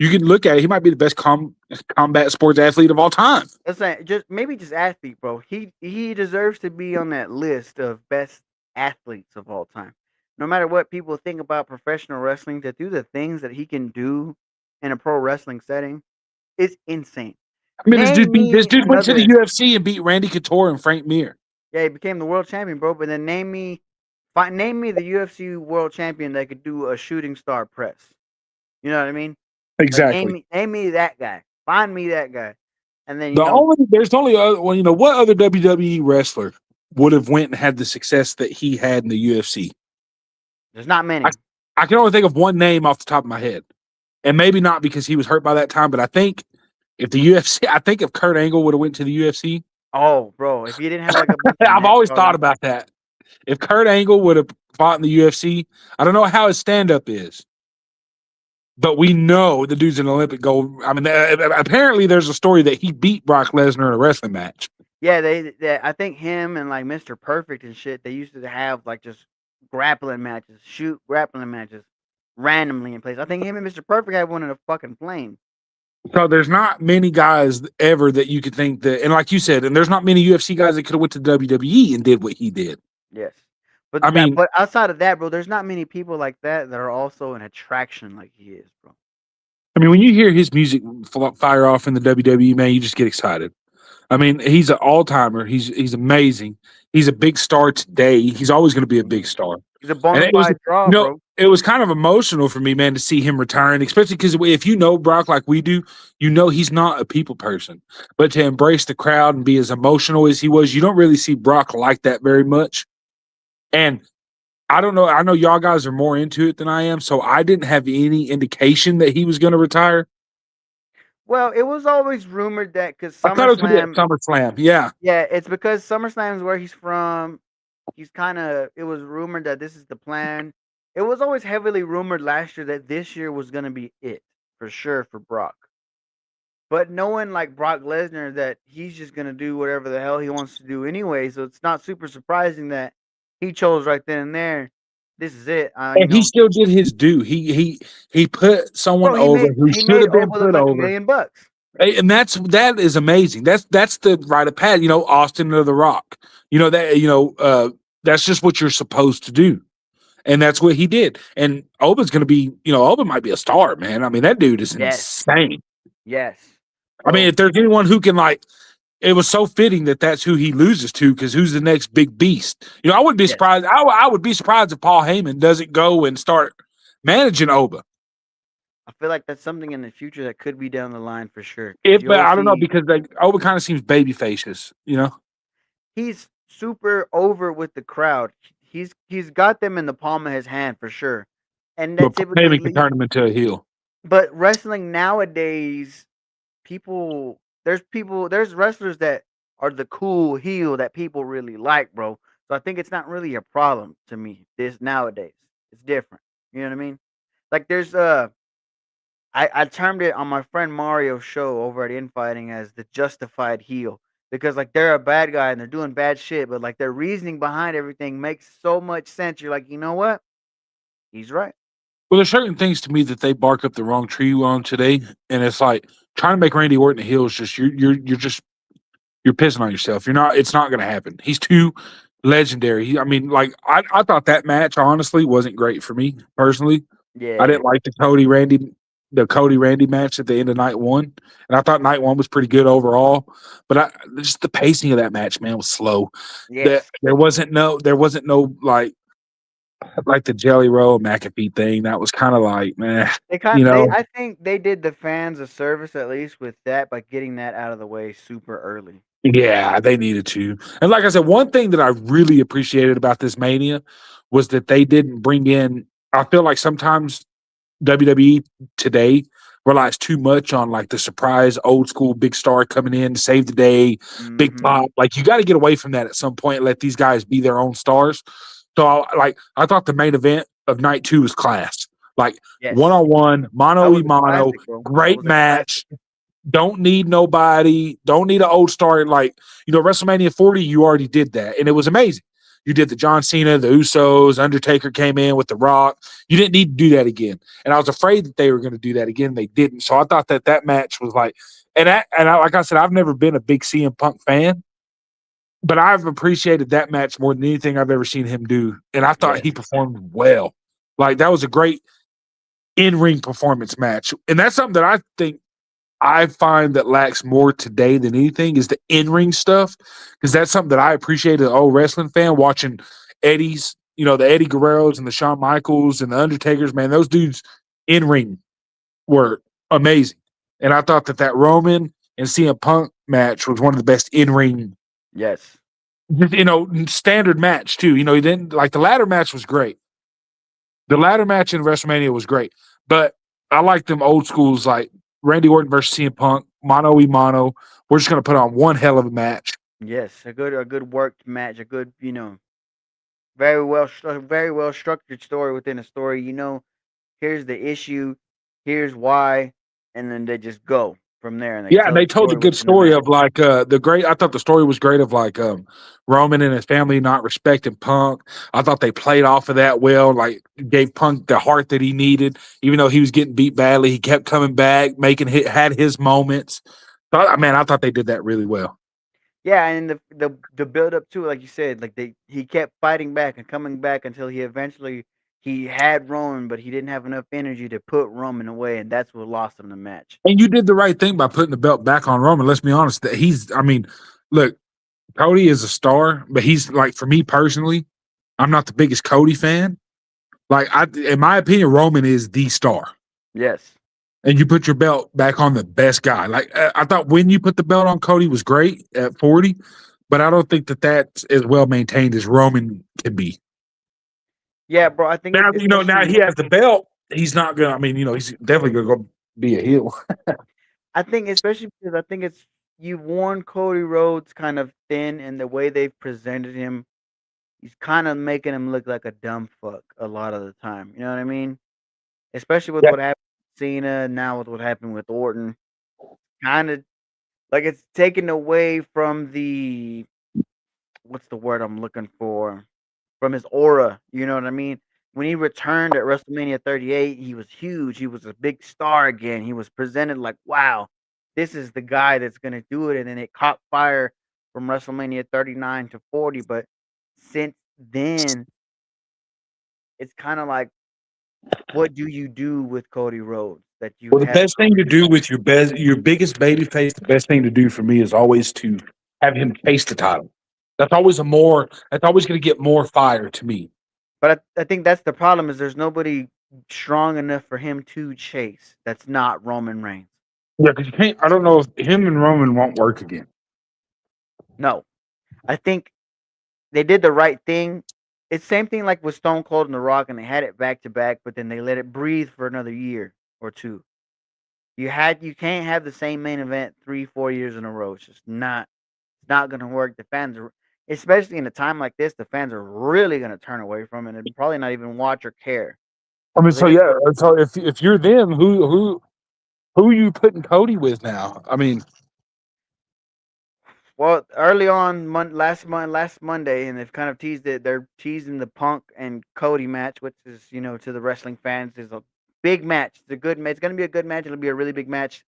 you can look at it, he might be the best combat sports athlete of all time.
That's like just athlete, bro. He deserves to be on that list of best athletes of all time. No matter what people think about professional wrestling, to do the things that he can do in a pro wrestling setting is insane.
I mean,
Name
this
me
dude went to the
another.
UFC and beat Randy Couture and Frank Mir.
Yeah, he became the world champion, bro. But then name me the UFC world champion that could do a shooting star press. You know what I mean? Like
Exactly.
name me that guy. Find me that guy, and then
There's only other, well, what other WWE wrestler would have went and had the success that he had in the UFC?
there's not
I,
many.
I can only think of one name off the top of my head, and maybe not because he was hurt by that time, but I think If the UFC, I think if Kurt Angle would have went to the UFC,
Oh, bro, if he didn't have like a bunch of
I've
neck
always thought
problems.
about that. If Kurt Angle would have fought in the UFC, I don't know how his stand up is, but we know the dude's an Olympic gold. I mean, apparently there's a story that he beat Brock Lesnar in a wrestling match.
Yeah, I think him and like Mr. Perfect and shit, they used to have like just grappling matches, shoot grappling matches randomly in place. I think him and Mr. Perfect had one in a fucking plane.
So there's not many guys ever that you could think that, and like you said, and there's not many UFC guys that could have went to WWE and did what he did.
Yes.
I mean,
But outside of that, bro, there's not many people like that are also an attraction like he is, bro.
when you hear his music fire off in the WWE, man, you just get excited. I mean, he's an all timer. He's amazing. He's a big star today. He's always going to be a big star.
He's a
And
bona
it was,
fide draw, bro.
it was kind of emotional for me, man, to see him retiring, especially because if you know Brock like we do, you know he's not a people person. But to embrace the crowd and be as emotional as he was, you don't really see Brock like that very much. And I don't know. I know y'all guys are more into it than I am, so I didn't have any indication that he was going to retire.
Well, it was always rumored that because
I thought it was going to be at
SummerSlam,
SummerSlam. Yeah.
yeah, it's because SummerSlam is where he's from. He's kind of. It was rumored that this is the plan. It was always heavily rumored last year that this year was gonna be it for sure for Brock. But knowing like Brock Lesnar that he's just gonna do whatever the hell he wants to do anyway, so it's not super surprising that he chose right then and there. This is it.
And he still did his due. He put someone
Bro,
over who
he
should
made
have been
Oba look
put
like
over.
$1,000,000.
And that is amazing. That's the rite of passage. Austin or The Rock. That's just what you're supposed to do. And that's what he did. And Oba's going to be, Oba might be a star, man. I mean, that dude is
Yes,
insane.
yes.
I mean,
Bro.
if there's anyone who can it was so fitting that that's who he loses to, because who's the next big beast? I wouldn't be
Yes.
surprised. I would be surprised if Paul Heyman doesn't go and start managing Oba.
I feel like that's something in the future that could be down the line for sure.
But I don't know, because Oba kind of seems baby faces,
He's super over with the crowd. He's got them in the palm of his hand for sure, and
But
that
Heyman can
typically.
turn him into a heel.
But wrestling nowadays, there's wrestlers that are the cool heel that people really like, bro. So I think it's not really a problem to me. This nowadays, it's different. You know what I mean? Like there's I termed it on my friend Mario's show over at Infighting as the justified heel because like they're a bad guy and they're doing bad shit, but like their reasoning behind everything makes so much sense. You're like, you know what? He's right.
Well, there's certain things to me that they bark up the wrong tree on today, and it's like trying to make Randy Orton a heel is just you're pissing on yourself. You're not. It's not going to happen. He's too legendary. I thought that match honestly wasn't great for me personally. I
Yeah.
didn't like the Cody Randy match at the end of night one, and I thought night one was pretty good overall. But just the pacing of that match, man, was slow.
Yes.
There wasn't no like the Jelly Roll McAfee thing. That was kind of like, man,
I think they did the fans a service at least with that by getting that out of the way super early.
Yeah, they needed to. And like I said, one thing that I really appreciated about this Mania was that they didn't bring in. I feel like sometimes WWE today relies too much on like the surprise old school big star coming in to save the day, big
Mhm.
pop. Like you got to get away from that at some point and let these guys be their own stars. So I thought the main event of night two was class. Like
Yes.
1-on-1, mano
That
y
was a
mano,
classic, bro. That
great
was a classic.
match. Don't need nobody. Don't need an old star. WrestleMania 40, you already did that. And it was amazing. You did the John Cena, the Usos, Undertaker came in with The Rock. You didn't need to do that again. And I was afraid that they were going to do that again. They didn't. So I thought that match was like, like I said, I've never been a big CM Punk fan, but I've appreciated that match more than anything I've ever seen him do. And I thought he performed well. Like that was a great in-ring performance match. And that's something that I find that lacks more today than anything is the in-ring stuff, because that's something that I appreciate as an old wrestling fan, watching Eddie's, the Eddie Guerreros and the Shawn Michaels and the Undertakers, man, those dudes in-ring were amazing. And I thought that Roman and CM Punk match was one of the best in-ring,
Yes.
standard match too. He didn't like the ladder match was great. The ladder match in WrestleMania was great, but I like them old schools like Randy Orton versus CM Punk, mano y mano. We're just gonna put on one hell of a match.
Yes, a good worked match, a good very well structured story within a story. Here's the issue, here's why, and then they just go from there and they
Yeah, and
tell
they
the
told a
story
good
within the
story
match.
of like the great. I thought the story was great of like Roman and his family not respecting Punk. I thought they played off of that well. Like gave Punk the heart that he needed, even though he was getting beat badly. He kept coming back, had his moments. So, man, I thought they did that really well.
Yeah, and the build up to it, like you said, like he kept fighting back and coming back until he had Roman, but he didn't have enough energy to put Roman away, and that's what lost him the match.
And you did the right thing by putting the belt back on Roman. Let's be honest. That he's. I mean, look, Cody is a star, but he's like for me personally, I'm not the biggest Cody fan. Like in my opinion, Roman is the star.
Yes.
And you put your belt back on the best guy. Like I thought when you put the belt on Cody was great at 40, but I don't think that that's as well maintained as Roman can be.
Yeah, bro. I think
Now now
especially
he has the belt. He's not gonna. I mean, he's definitely gonna go be a heel.
I think especially because I think you've worn Cody Rhodes kind of thin, and the way they've presented him, he's kind of making him look like a dumb fuck a lot of the time. You know what I mean? Especially with
Yeah,
what happened with Cena, now with what happened with Orton, kind of like it's taken away from the what's the word I'm looking for? From his aura. You know what I mean? When he returned at WrestleMania 38, he was huge. He was a big star again. He was presented like, wow, this is the guy that's going to do it. And then it caught fire from WrestleMania 39 to 40. But since then, it's kind of like, what do you do with Cody Rhodes that you
well, the
have?
best thing to do with your biggest baby face, the best thing to do for me is always to have him chase the title. That's always going to get more fire to me.
But I think that's the problem is there's nobody strong enough for him to chase. That's not Roman Reigns.
Yeah, because you can't. I don't know if him and Roman won't work again.
No, I think they did the right thing. It's same thing like with Stone Cold and The Rock, and they had it back to back, but then they let it breathe for another year or two. You can't have the same main event 3, 4 years in a row. It's not gonna work. The fans are, especially in a time like this, the fans are really gonna turn away from it and probably not even watch or care.
I mean,
So they
so
did.
yeah. So if you're them, who are you putting Cody with now? I mean,
Well, early on, last Monday, and they've kind of teased it. They're teasing the Punk and Cody match, which is, to the wrestling fans, is a big match. It's a good match. It's gonna be a good match. It'll be a really big match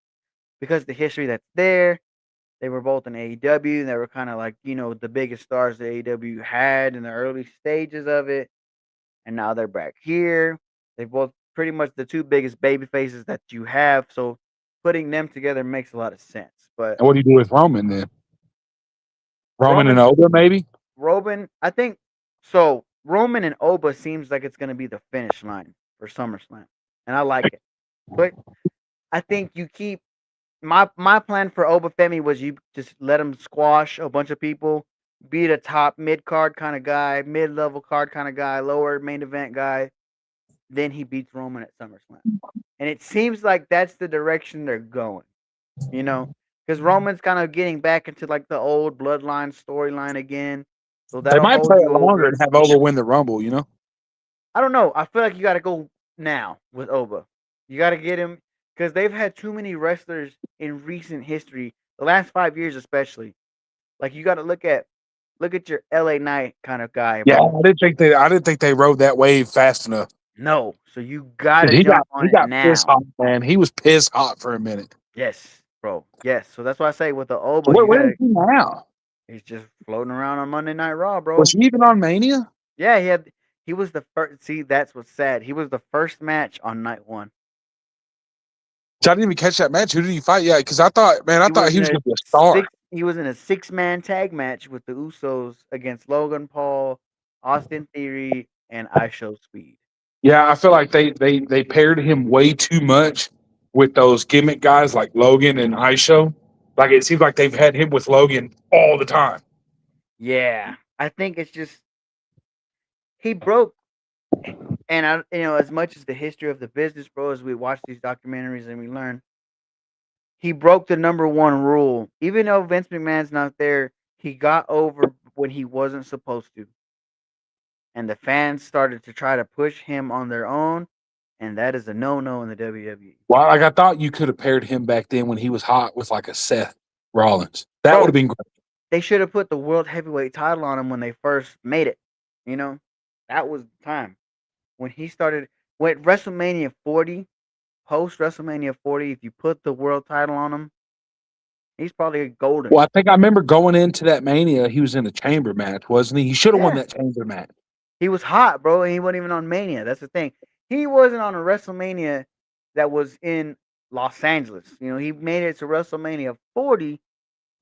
because the history that's there. They were both in AEW. And they were kind of like, the biggest stars that AEW had in the early stages of it, and now they're back here. They both pretty much the two biggest baby faces that you have. So putting them together makes a lot of sense. But
what do you do with Roman then? Roman and
Roman
Oda, maybe.
Roman, I think so. Roman and Oba seems like it's going to be the finish line for SummerSlam, and I like it. But I think you keep my plan for Oba Femi was you just let him squash a bunch of people, be the top mid card kind of guy, mid level card kind of guy, lower main event guy. Then he beats Roman at SummerSlam, and it seems like that's the direction they're going. You know, because Roman's kind of getting back into like the old bloodline storyline again. So
They
that'll
might
hold
play
you
it longer
over.
and have Oda win the Rumble. You know.
I don't know. I feel like you got to go now with Oba. You got to get him because they've had too many wrestlers in recent history, the last 5 years especially. Like you got to look at your LA Knight kind of guy,
Yeah,
bro.
I didn't think they rode that wave fast enough.
No, so you got
'Cause
to jump on
he
it
got piss
now.
hot, man. He was piss hot for a minute.
Yes, bro. Yes. So that's why I say with the Oba,
So
you
where
got
is
to.
he now?
He's just floating around on Monday Night Raw,
Was
bro.
he even on Mania?
Yeah, he was the first. See, that's what's sad. He was the first match on night one.
So I didn't even catch that match. Who did he fight? Yeah, because I
He
thought
was
he
in
was
a
going to be a star.
he was in a 6-man tag match with the Usos against Logan Paul, Austin Theory, and IShow Speed.
Yeah, I feel like they paired him way too much with those gimmick guys like Logan and IShow. Like it seems like they've had him with Logan all the time.
Yeah, I think it's just he broke. And as much as the history of the business, bro, as we watch these documentaries and we learn, he broke the number one rule. Even though Vince McMahon's not there, he got over when he wasn't supposed to. And the fans started to try to push him on their own, and that is a no-no in the WWE.
Well, like I thought you could have paired him back then when he was hot with like a Seth Rollins. That would
Bro,
have been great.
they should have put the world heavyweight title on him when they first made it. You know, that was the time when he started. When WrestleMania 40, post WrestleMania 40, if you put the world title on him, he's probably golden.
Well, I think I remember going into that Mania, he was in a chamber match, wasn't he? He should have won
Yeah,
that chamber match.
he was hot, bro, and he wasn't even on Mania. That's the thing. He wasn't on a WrestleMania that was in Los Angeles. You know, he made it to WrestleMania 40,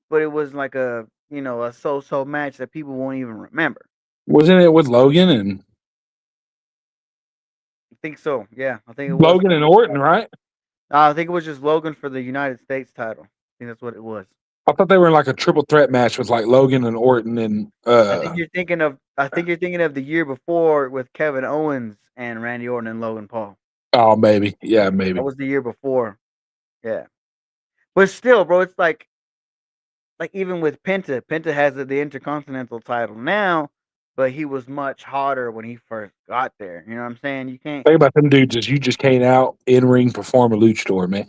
but it was like a so-so match that people won't even remember.
Wasn't it with Logan and
I think so. Yeah, I think it was.
Logan and Orton, right?
I think it was just Logan for the United States title. I think that's what it was.
I thought they were in like a triple threat match with like Logan and Orton and
I think you're thinking of. I think you're thinking of the year before with Kevin Owens and Randy Orton and Logan Paul.
oh maybe. Yeah, maybe.
That was the year before. Yeah, but still, bro, it's like even with Penta. Penta has the Intercontinental title now, but he was much hotter when he first got there. You know what I'm saying? You can't.
Think about them dudes as you just came out in ring perform a luchador, man.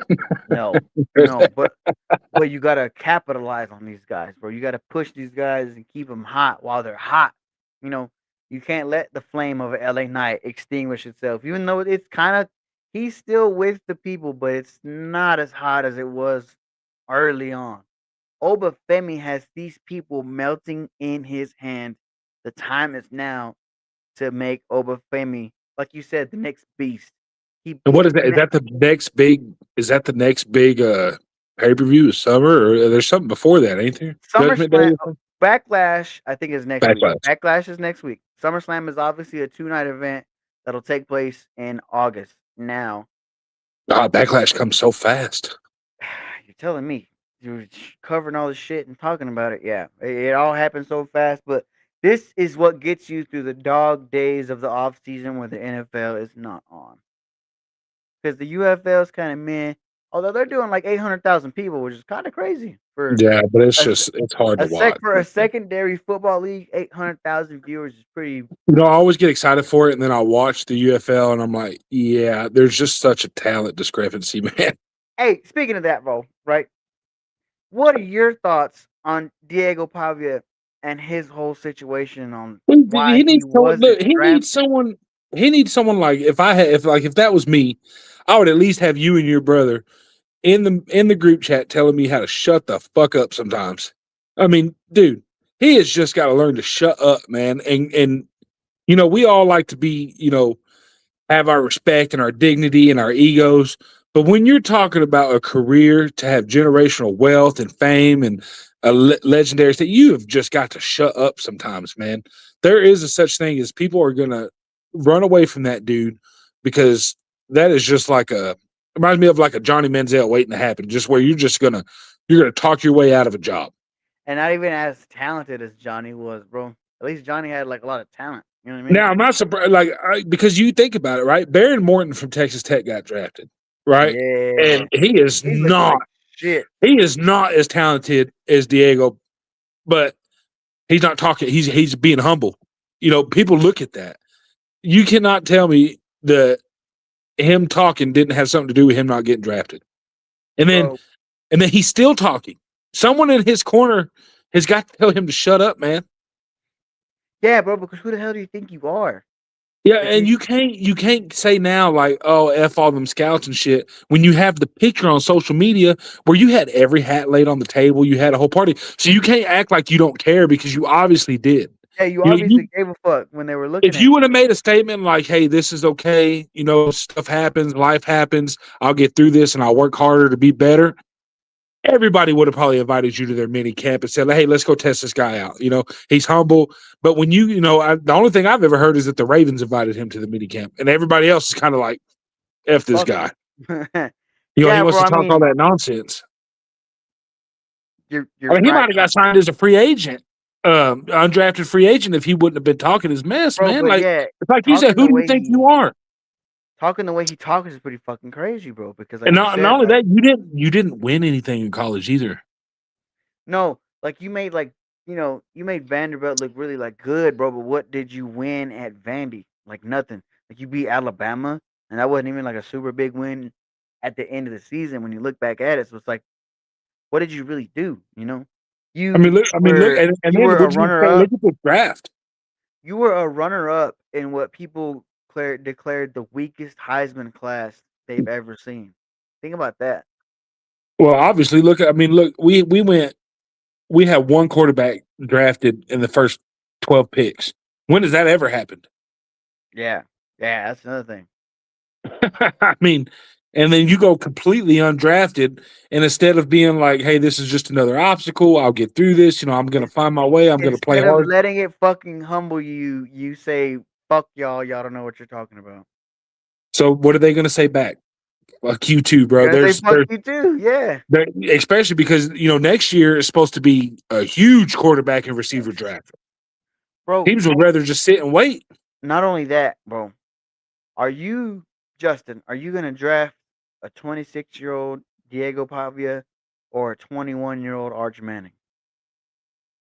No, no, but you gotta capitalize on these guys, bro. You gotta push these guys and keep them hot while they're hot. You know, you can't let the flame of LA Knight extinguish itself. Even though it's kind of he's still with the people, but it's not as hot as it was early on. Obafemi has these people melting in his hand. The time is now to make Obafemi, like you said, the next beast.
And what is
He's
that? Is that the next big? Is that the next big pay per view? Summer or there's something before that, ain't there? Judgment Day.
SummerSlam. Backlash, I think, is next week.
Backlash.
Backlash is next week. SummerSlam is obviously a 2-night event that'll take place in August. Now,
Backlash comes so fast.
you're telling me you're covering all this shit and talking about it. Yeah, it all happened so fast, but this is what gets you through the dog days of the off season where the NFL is not on. Because the UFL is kind of meh. Although they're doing like 800,000 people, which is kind of crazy for
Yeah, but it's
a,
just it's hard to watch.
for a secondary football league. 800,000 viewers is pretty.
You know, I always get excited for it, and then I watch the UFL, and I'm like, yeah, there's just such a talent discrepancy, man.
Hey, speaking of that, bro, right? What are your thoughts on Diego Pavia and his whole situation on why
He
he
needs someone.
wasn't
Look, he
drafted?
needs someone. He needs someone like if that was me, I would at least have you and your brother in the group chat telling me how to shut the fuck up sometimes. I mean, dude, he has just got to learn to shut up, man. And you know, we all like to be, you know, have our respect and our dignity and our egos. But when you're talking about a career to have generational wealth and fame and a legendary state, you have just got to shut up sometimes, man. There is a such thing as people are going to run away from that dude because that is just like reminds me of like a Johnny Manziel waiting to happen, just where you're going to talk your way out of a job.
And not even as talented as Johnny was, bro. At least Johnny had like a lot of talent. You know what I mean?
Now I'm not surprised, because you think about it, right? Baron Morton from Texas Tech got drafted, right?
Yeah.
And he is not
like shit.
he is not as talented as Diego, but he's not talking. He's being humble. You know, people look at that. You cannot tell me that him talking didn't have something to do with him not getting drafted. And then he's still talking. Someone in his corner has got to tell him to shut up, man.
Yeah, bro, because who the hell do you think you are?
Yeah, and you can't say now like, oh, F all them scouts and shit when you have the picture on social media where you had every hat laid on the table, you had a whole party. So you can't act like you don't care because you obviously did.
Yeah, you obviously gave a fuck when they were looking
If you would have made a statement like, hey, this is okay, you know, stuff happens, life happens, I'll get through this and I'll work harder to be better. Everybody would have probably invited you to their mini camp and said, hey, let's go test this guy out. You know, he's humble. But when the only thing I've ever heard is that the Ravens invited him to the mini camp. And everybody else is kind of like, F this guy. He wants to talk all that nonsense.
You're
he might have got signed as a free agent, undrafted free agent if he wouldn't have been talking his mess, man. Like, it's like you said, who do you think you are?
Talking the way he talks is pretty fucking crazy, bro. Because
And
like you
not
said,
only that, you didn't win anything in college either.
no, like you made you made Vanderbilt look really like good, bro. But what did you win at Vandy? Like nothing. Like you beat Alabama, and that wasn't even like a super big win at the end of the season when you look back at it. So it's like, what did you really do?
I mean, look, and
You
then
were a
would you
runner
say?
up.
Look at the draft.
You were a runner up in what people declared the weakest Heisman class they've ever seen. Think about that.
Well, obviously, look. I mean, look. We had one quarterback drafted in the first 12 picks. When has that ever happened?
Yeah, yeah, that's another thing.
I mean, and then you go completely undrafted, and instead of being like, "Hey, this is just another obstacle. I'll get through this. I'm going to find my way. I'm going to play
Instead of
hard."
letting it fucking humble you, you say, "Fuck y'all, y'all don't know what you're talking about."
So, what are they going to say back? Fuck you too, bro.
They're gonna say, "Fuck you too." Yeah,
Especially because next year is supposed to be a huge quarterback and receiver draft.
bro.
Teams would rather just sit and wait.
Not only that, bro. Are you Justin? Are you gonna draft a 26-year-old Diego Pavia or a 21-year-old Arch Manning?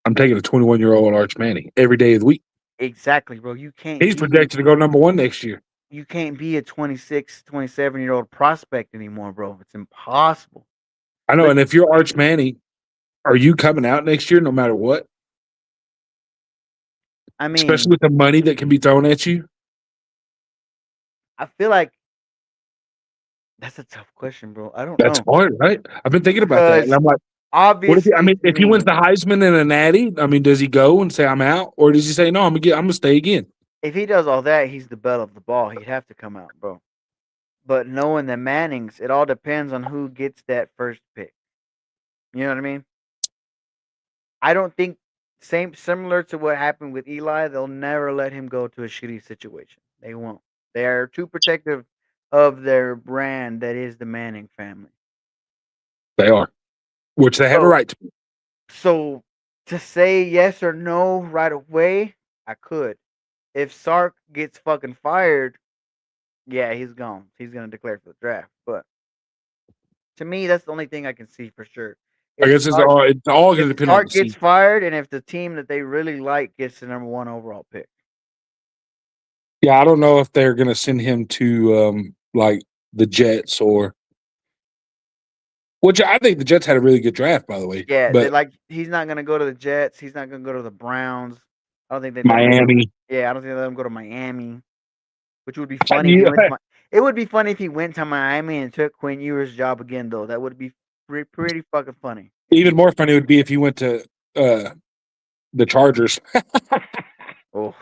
I'm taking a 21-year-old Arch Manning every day of the week.
Exactly, bro. You can't
He's
be
projected to go number one next year.
you can't be a 26, 27-year-old prospect anymore, bro. It's impossible.
I know.
Look,
And if you're Arch Manning, are you coming out next year no matter what?
I
Especially
mean,
with the money that can be thrown at you?
I feel like that's a tough question, bro. I don't
That's
know
hard, right? I've been thinking about that. And
because
I'm like, what if I
obviously
mean,
to
if he wins
me,
the Heisman and a Natty, I mean, does he go and say I'm out, or does he say no? I'm gonna stay again?
if he does all that, he's the belle of the ball. He'd have to come out, bro. But knowing the Mannings, it all depends on who gets that first pick. You know what I mean? I don't think similar to what happened with Eli, they'll never let him go to a shitty situation. They won't. They are too protective of their brand that is the Manning family.
They are, which they have a
So
right to.
so to say yes or no right away, I could. If Sark gets fucking fired, yeah, he's gone. He's gonna declare for the draft. But to me, that's the only thing I can see for sure.
I
If
guess
Sark
it's all
if
going to depend on the
Sark gets
season.
fired and if the team that they really like gets the number one overall pick.
Yeah, I don't know if they're going to send him to like the Jets or which I think the Jets had a really good draft, by the way.
Yeah, they
But
like he's not gonna go to the Jets. He's not gonna go to the Browns. I don't think they let him go.
Miami,
Yeah, I don't think they let him go to Miami, which would be
and
funny if he went to. It would be funny if he went to Miami and took Quinn Ewers' job again, though. That would be pretty fucking funny.
even more funny would be if he went to the Chargers.
Oh,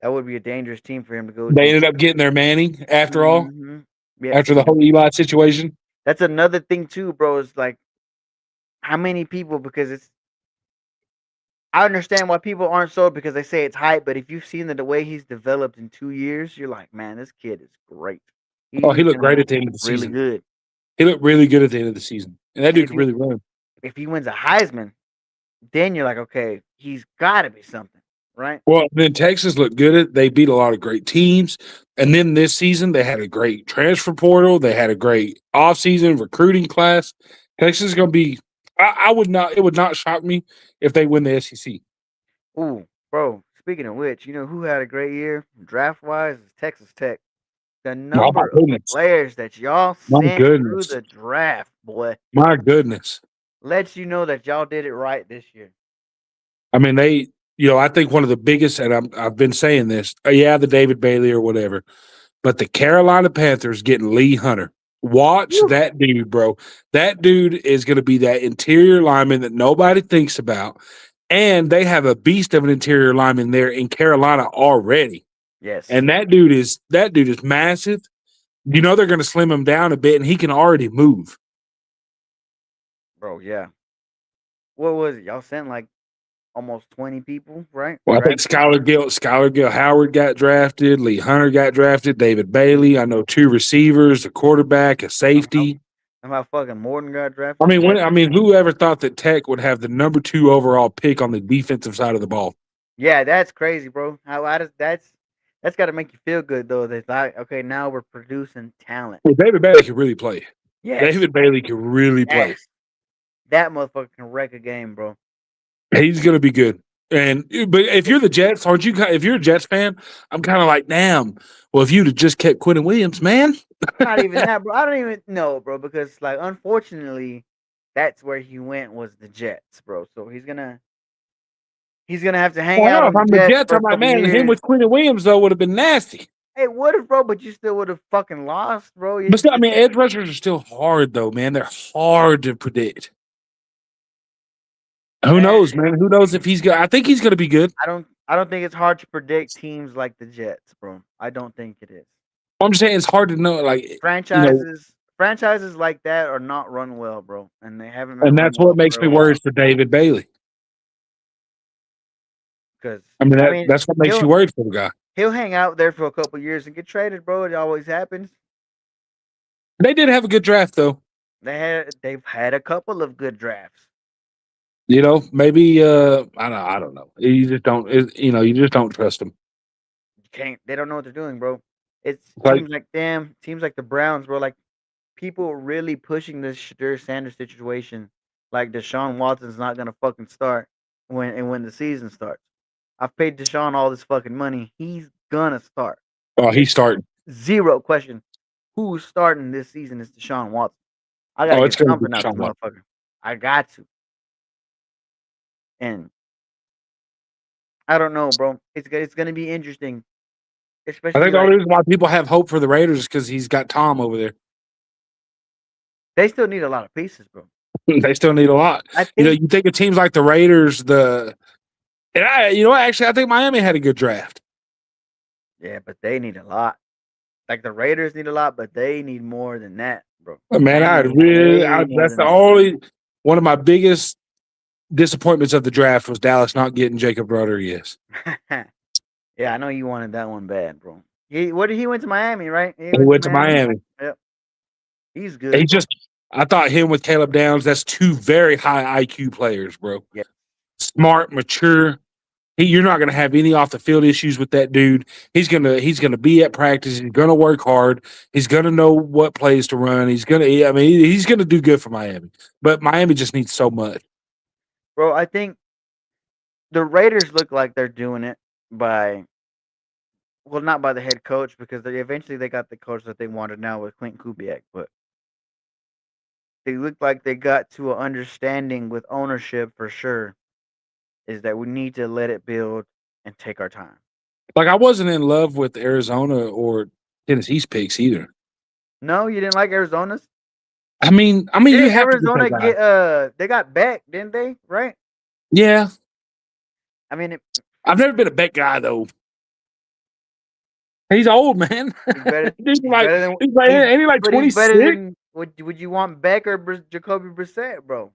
that would be a dangerous team for him to go
They
to.
ended up getting their Manning after all,
Hmm. Yeah,
after the whole Eli situation.
that's another thing too, bro. Is like how many people because it's. I understand why people aren't sold because they say it's hype, but if you've seen the way he's developed in 2 years, you're like, man, this kid is great.
Oh, he
He's
looked
gonna
great
look
at the end of the
really
season.
good.
He looked really good at the end of the season, and that
And
dude can really run.
if he wins a Heisman, then you're like, okay, he's got to be something, right?
Well, then Texas looked good at. They beat a lot of great teams, and then this season they had a great transfer portal. They had a great offseason recruiting class. Texas is going to be. I would not. It would not shock me if they win the SEC.
Ooh, bro. Speaking of which, you know who had a great year draft wise is Texas Tech. The
Oh my
number of
goodness!
players that y'all
My
sent through
goodness!
the draft, boy,
My goodness!
lets you know that y'all did it right this year.
I mean, they. I think one of the biggest, and I've been saying this. Yeah, the David Bailey or whatever. But the Carolina Panthers getting Lee Hunter. Watch
Whew.
that dude, bro. That dude is going to be that interior lineman that nobody thinks about. And they have a beast of an interior lineman there in Carolina already.
Yes,
And that dude is massive. They're going to slim him down a bit, and he can already move.
bro. Yeah. What was it? Y'all sent like almost 20 people, right?
Well, I think
Drafted.
Skylar Gill Howard got drafted. Lee Hunter got drafted. David Bailey. I know 2 receivers, a quarterback, a
Somehow,
safety.
somehow fucking Morton got
I
drafted.
mean, whoever thought that Tech would have the number 2 overall pick on the defensive side of the ball?
Yeah, that's crazy, bro. How does that's That's got to make you feel good though. That like, okay, now we're producing talent.
Well, David Bailey can really play.
Yes,
David Bailey can really play.
yes, that motherfucker can wreck a game, bro.
He's going to be good. But if you're the Jets, aren't you? If you're a Jets fan, I'm kind of like, damn. Well, if you'd have just kept Quentin Williams, man.
Not even that, bro. I don't even know, bro, because like unfortunately, that's where he went was the Jets, bro. So he's gonna have to hang
Well,
out
no,
on
if
the
I'm the
Jets
Jets,
for a
I'm like,
couple
man, him
years.
with Quentin Williams though would have been nasty.
It would have, bro, but you still would have fucking lost, bro.
But still, I mean, edge rushers are still hard though, man. They're hard to predict. Who
Man,
knows, man? Who knows if he's good? I think he's going to be good.
I don't think it's hard to predict teams like the Jets, bro. I don't think it is.
I'm just saying it's hard to know, like
Franchises like that are not run well, bro, and they haven't been
and
run
that's
well
what makes
for
me
a while.
worried for David Bailey.
Because
I mean,
I mean,
that's what makes you worried for the guy.
he'll hang out there for a couple years and get traded, bro. It always happens.
They did have a good draft, though.
They've had a couple of good drafts.
You know, maybe I don't know. You just don't. You just don't trust them.
You can't. They don't know what they're doing, bro. It's
Like,
teams like the Browns, bro. Like people really pushing this Shadur Sanders situation. Like Deshaun Watson's not gonna fucking start when the season starts. I've paid Deshaun all this fucking money. He's gonna start.
oh, he's starting.
Zero question. Who's starting this season is Deshaun Watson. I gotta
Oh,
get
it's going to be
something out
Deshaun
this
Watson.
motherfucker. I got to. And I don't know, bro. It's gonna be interesting,
I
especially
think the
like
only reason why people have hope for the Raiders is because he's got Tom over there.
they still need a lot of pieces, bro.
They still need a lot.
I think
You think of teams like the Raiders, actually, I think Miami had a good draft.
yeah, but they need a lot. Like the Raiders need a lot, but they need more than that, bro.
Man,
Miami needs way more
that's
than
the
that.
only one of my biggest disappointments of the draft was Dallas not getting Jacob Rodriguez.
Yeah, I know you wanted that one bad, bro. He went to Miami, right?
He went to Miami.
Yep. He's good.
I thought him with Caleb Downs, that's two very high IQ players, bro.
Yeah.
Smart, mature. You're not going to have any off the field issues with that dude. He's gonna be at practice. He's gonna work hard. He's gonna know what plays to run. He's gonna do good for Miami. But Miami just needs so much.
Bro, I think the Raiders look like they're doing it not by the head coach because eventually they got the coach that they wanted now with Clint Kubiak, but they look like they got to an understanding with ownership for sure. Is that we need to let it build and take our time.
Like I wasn't in love with Arizona or Tennessee's picks either.
No, you didn't like Arizona's?
I mean, you have
Arizona
to get
they got Beck, didn't they? Right?
Yeah.
I mean,
I've never been a Beck guy though. He's old, man.
He's better.
He's like 26.
Would you want Beck or Jacoby Brissett, bro?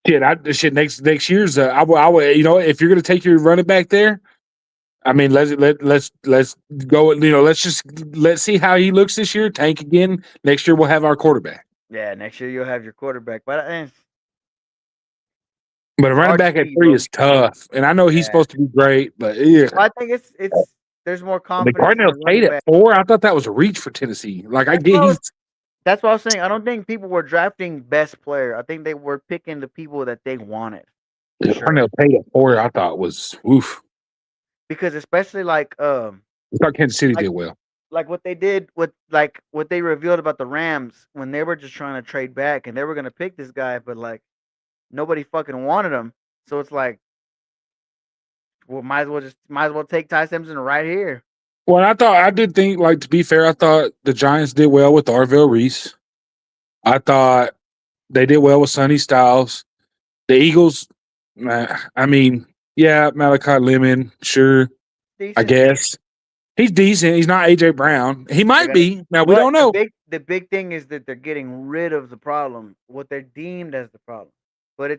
Shit. Next year's. I would. If you're gonna take your running back there, I mean, let's go. Let's see how he looks this year. Tank again. Next year we'll have our quarterback.
Yeah, next year you'll have your quarterback, but
a running back at 3
bro.
is tough, and I know he's supposed to be great, but yeah.
Well, I think it's there's more confidence.
The Cardinals paid at 4. I thought that was a reach for Tennessee. Like
that's what I was saying. I don't think people were drafting best player. I think they were picking the people that they wanted.
The Cardinals paid at 4. I thought was oof.
Because especially I
thought Kansas City did well.
Like what they did with what they revealed about the Rams when they were just trying to trade back and they were gonna pick this guy, but nobody fucking wanted him. So it's like, well, might as well take Ty Simpson right here.
Well, I did think, to be fair, I thought the Giants did well with Arvell Reese. I thought they did well with Sonny Styles. The Eagles, I mean, yeah, Malachi Lemon, sure, decent. I guess. He's decent. He's not A.J. Brown. He might be. Now, we don't know.
The big thing is that they're getting rid of the problem, what they're deemed as the problem. But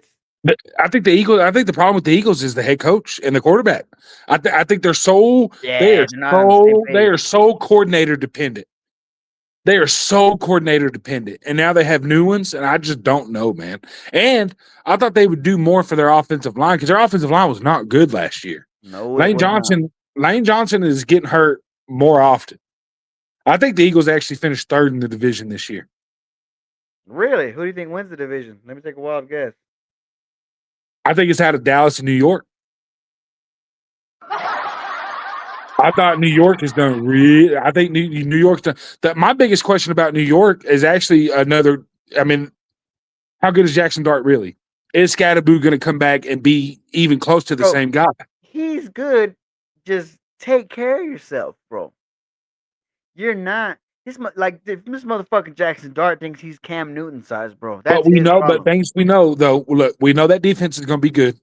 I think the problem with the Eagles is the head coach and the quarterback. I think they're so coordinator dependent. They are so coordinator dependent, and now they have new ones, and I just don't know, man. And I thought they would do more for their offensive line because their offensive line was not good last year.
No,
Lane Johnson Lane Johnson is getting hurt more often. I think the Eagles actually finished third in the division this year.
Really? Who do you think wins the division? Let me take a wild guess.
I think it's out of Dallas and New York. I thought New York has done really. I think New York's done. My biggest question about New York is actually another. I mean, how good is Jackson Dart really? Is Scatterboo going to come back and be even close to the
Bro,
same guy?
he's good. Just take care of yourself, bro. You're not. This motherfucking Jackson Dart thinks he's Cam Newton size, bro.
But
That's
we
his
know, but
problem.
things we know though. Look, we know that defense is going to be good.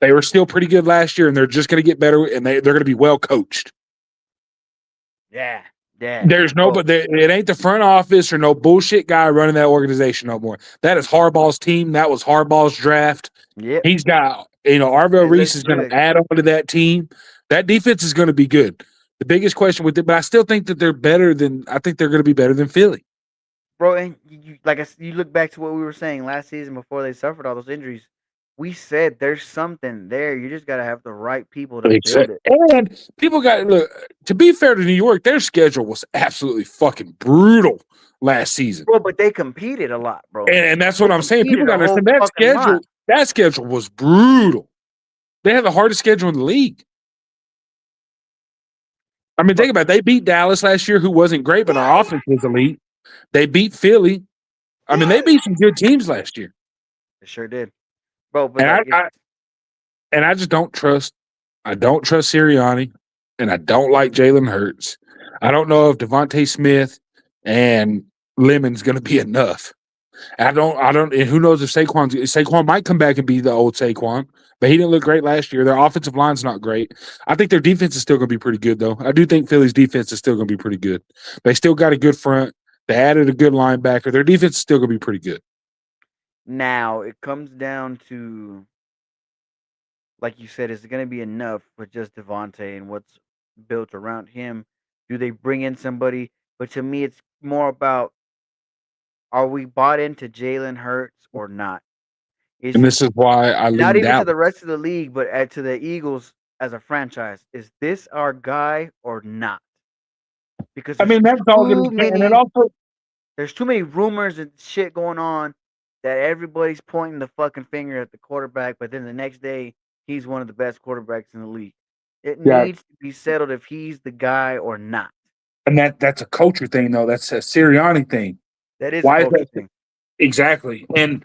They were still pretty good last year, and they're just going to get better, and they're going to be well coached.
Yeah, yeah.
There's no,
Bro,
but it ain't the front office or no bullshit guy running that organization no more. That is Harbaugh's team. That was Harbaugh's draft.
yep.
He's got, Arvell
It
Reese
looks
is going
good.
to add on to that team. That defense is going to be good. The biggest question with it, but I still think that I think they're going to be better than Philly.
Bro, and you look back to what we were saying last season before they suffered all those injuries. We said there's something there. You just got to have the right people to build it.
And people got, look, to be fair to New York, their schedule was absolutely fucking brutal last season.
Bro, but they competed a lot, bro.
And that's
They
what I'm saying. People
competed
got
a
to
whole
understand that
fucking lot.
schedule was brutal. They had the hardest schedule in the league. I mean, think about it. They beat Dallas last year, who wasn't great, but our offense was elite. They beat Philly. I mean, they beat some good teams last year.
They sure did, bro. But
And I just don't trust. I don't trust Sirianni, and I don't like Jalen Hurts. I don't know if Devontae Smith and Lemon's going to be enough. I don't. And who knows if Saquon might come back and be the old Saquon, but he didn't look great last year. Their offensive line's not great. I think their defense is still going to be pretty good, though. I do think Philly's defense is still going to be pretty good. They still got a good front. They added a good linebacker. Their defense is still going to be pretty good.
now it comes down to, like you said, is it going to be enough with just Devontae and what's built around him? Do they bring in somebody? But to me, it's more about, are we bought into Jalen Hurts or not? Is
And
it
this is why I
not
lean
even to
Dallas.
the rest of the league, but to the Eagles as a franchise? Is this our guy or not? Because
I mean, that's all going to depend. And it also,
there's too many rumors and shit going on that everybody's pointing the fucking finger at the quarterback, but then the next day he's one of the best quarterbacks in the league. It
yeah,
needs to be settled if he's the guy or not.
and that's a culture thing, though. That's a Sirianni thing.
That is a
Why is
culture
that?
thing.
Exactly. And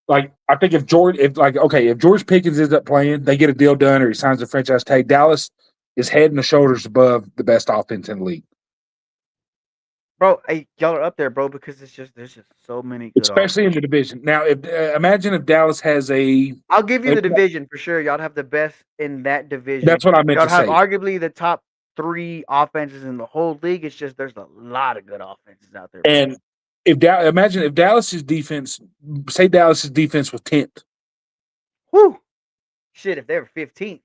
like, I think if George Pickens ends up playing, they get a deal done or he signs a franchise tag, Dallas is head and shoulders above the best offense in the league,
Bro, hey, y'all are up there, bro, because there's just so many good
especially in
offenses.
the division. Now, if imagine if Dallas has
I'll give you the division for sure. Y'all have the best in that division.
that's what I meant
Y'all
to
have
say.
arguably the top 3 offenses in the whole league. It's just there's a lot of good offenses out there, bro.
And imagine if Dallas's defense, say Dallas's defense was 10th.
Whew. Shit, if they were 15th.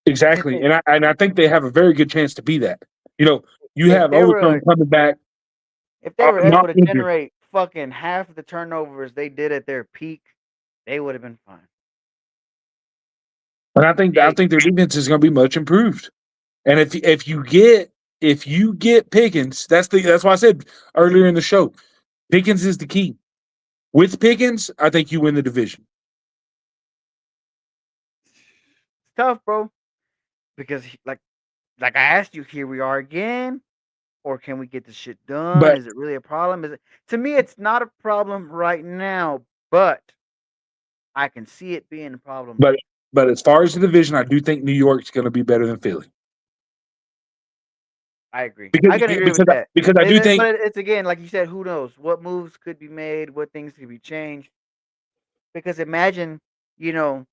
Exactly. And I think they have a very good chance to be that. You
If
have
they
Overton
were
coming back,
if they were able
not
to
injured.
generate fucking half the turnovers they did at their peak, they would have been fine.
And I think their defense is going to be much improved. And if you get Pickens, that's why I said earlier in the show, Pickens is the key. With Pickens, I think you win the division.
It's tough, bro, because like I asked you, here we are again, or can we get this shit done?
But
Is it really a problem? To me, it's not a problem right now, but I can see it being a problem.
but but as far as the division, I do think New York's going to be better than Philly
I agree.
because
I can agree with that.
because I do think.
But it's again, like you said, who knows what moves could be made, what things could be changed. Because you know,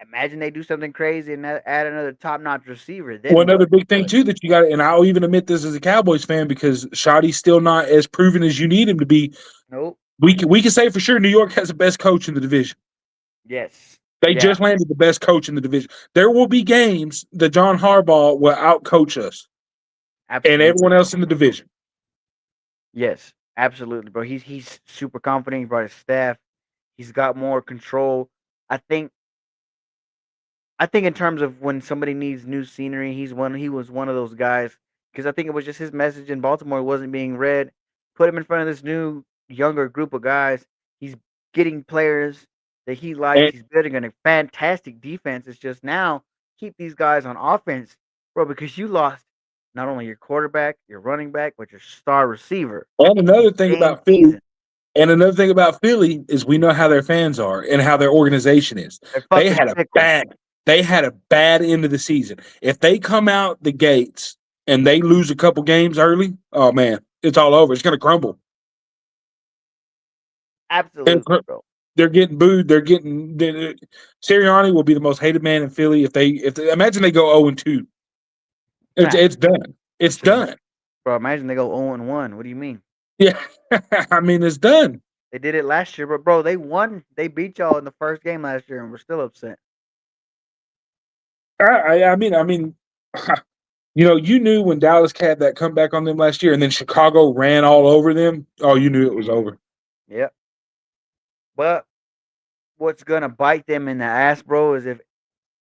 imagine they do something crazy and add another top-notch receiver. Then
One other
what?
big thing too that you got, and I'll even admit this as a Cowboys fan because Shoddy's still not as proven as you need him to be.
Nope.
We can say for sure New York has the best coach in the division.
Yes.
They
Yeah.
just landed the best coach in the division. There will be games that John Harbaugh will outcoach us and
Absolutely.
everyone else in the division.
Yes. Absolutely, bro. He's super confident. He brought his staff. He's got more control. I think I think in terms of when somebody needs new scenery, he was one of those guys because I think it was just his message in Baltimore wasn't being read. Put him in front of this new younger group of guys. He's getting players that he likes.
And
He's building a fantastic defense. It's just now keep these guys on offense, bro, because you lost not only your quarterback, your running back, but your star receiver
and
in
another
the
thing
same
about Philly,
season.
and another thing about Philly is we know how their fans are and how their organization is.
They're
They
fucking
had a
fickle.
bad they had a bad end of the season. If they come out the gates and they lose a couple games early, oh man, it's all over. It's going to crumble. And
Absolutely, bro.
they're getting booed. Sirianni will be the most hated man in Philly if they imagine they go 0-2.
Nah,
It's done. It's done.
bro. Imagine they go 0-1. What do you mean?
Yeah. I mean, it's done.
They did it last year, but bro, they won. They beat y'all in the first game last year, and we're still upset.
I mean, you knew when Dallas had that comeback on them last year, and then Chicago ran all over them. Oh, you knew it was over.
Yep. But what's gonna bite them in the ass, bro, is if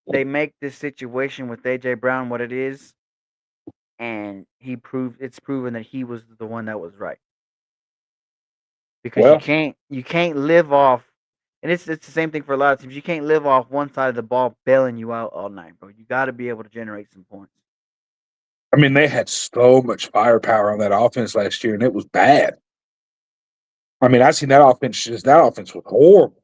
they make this situation with AJ Brown what it is, and it's proven that he was the one that was right. Because
Well,
you can't live off, and it's the same thing for a lot of teams. You can't live off one side of the ball bailing you out all night, bro. You got to be able to generate some points.
I mean, they had so much firepower on that offense last year, and it was bad. I mean, I seen that offense. That offense was horrible.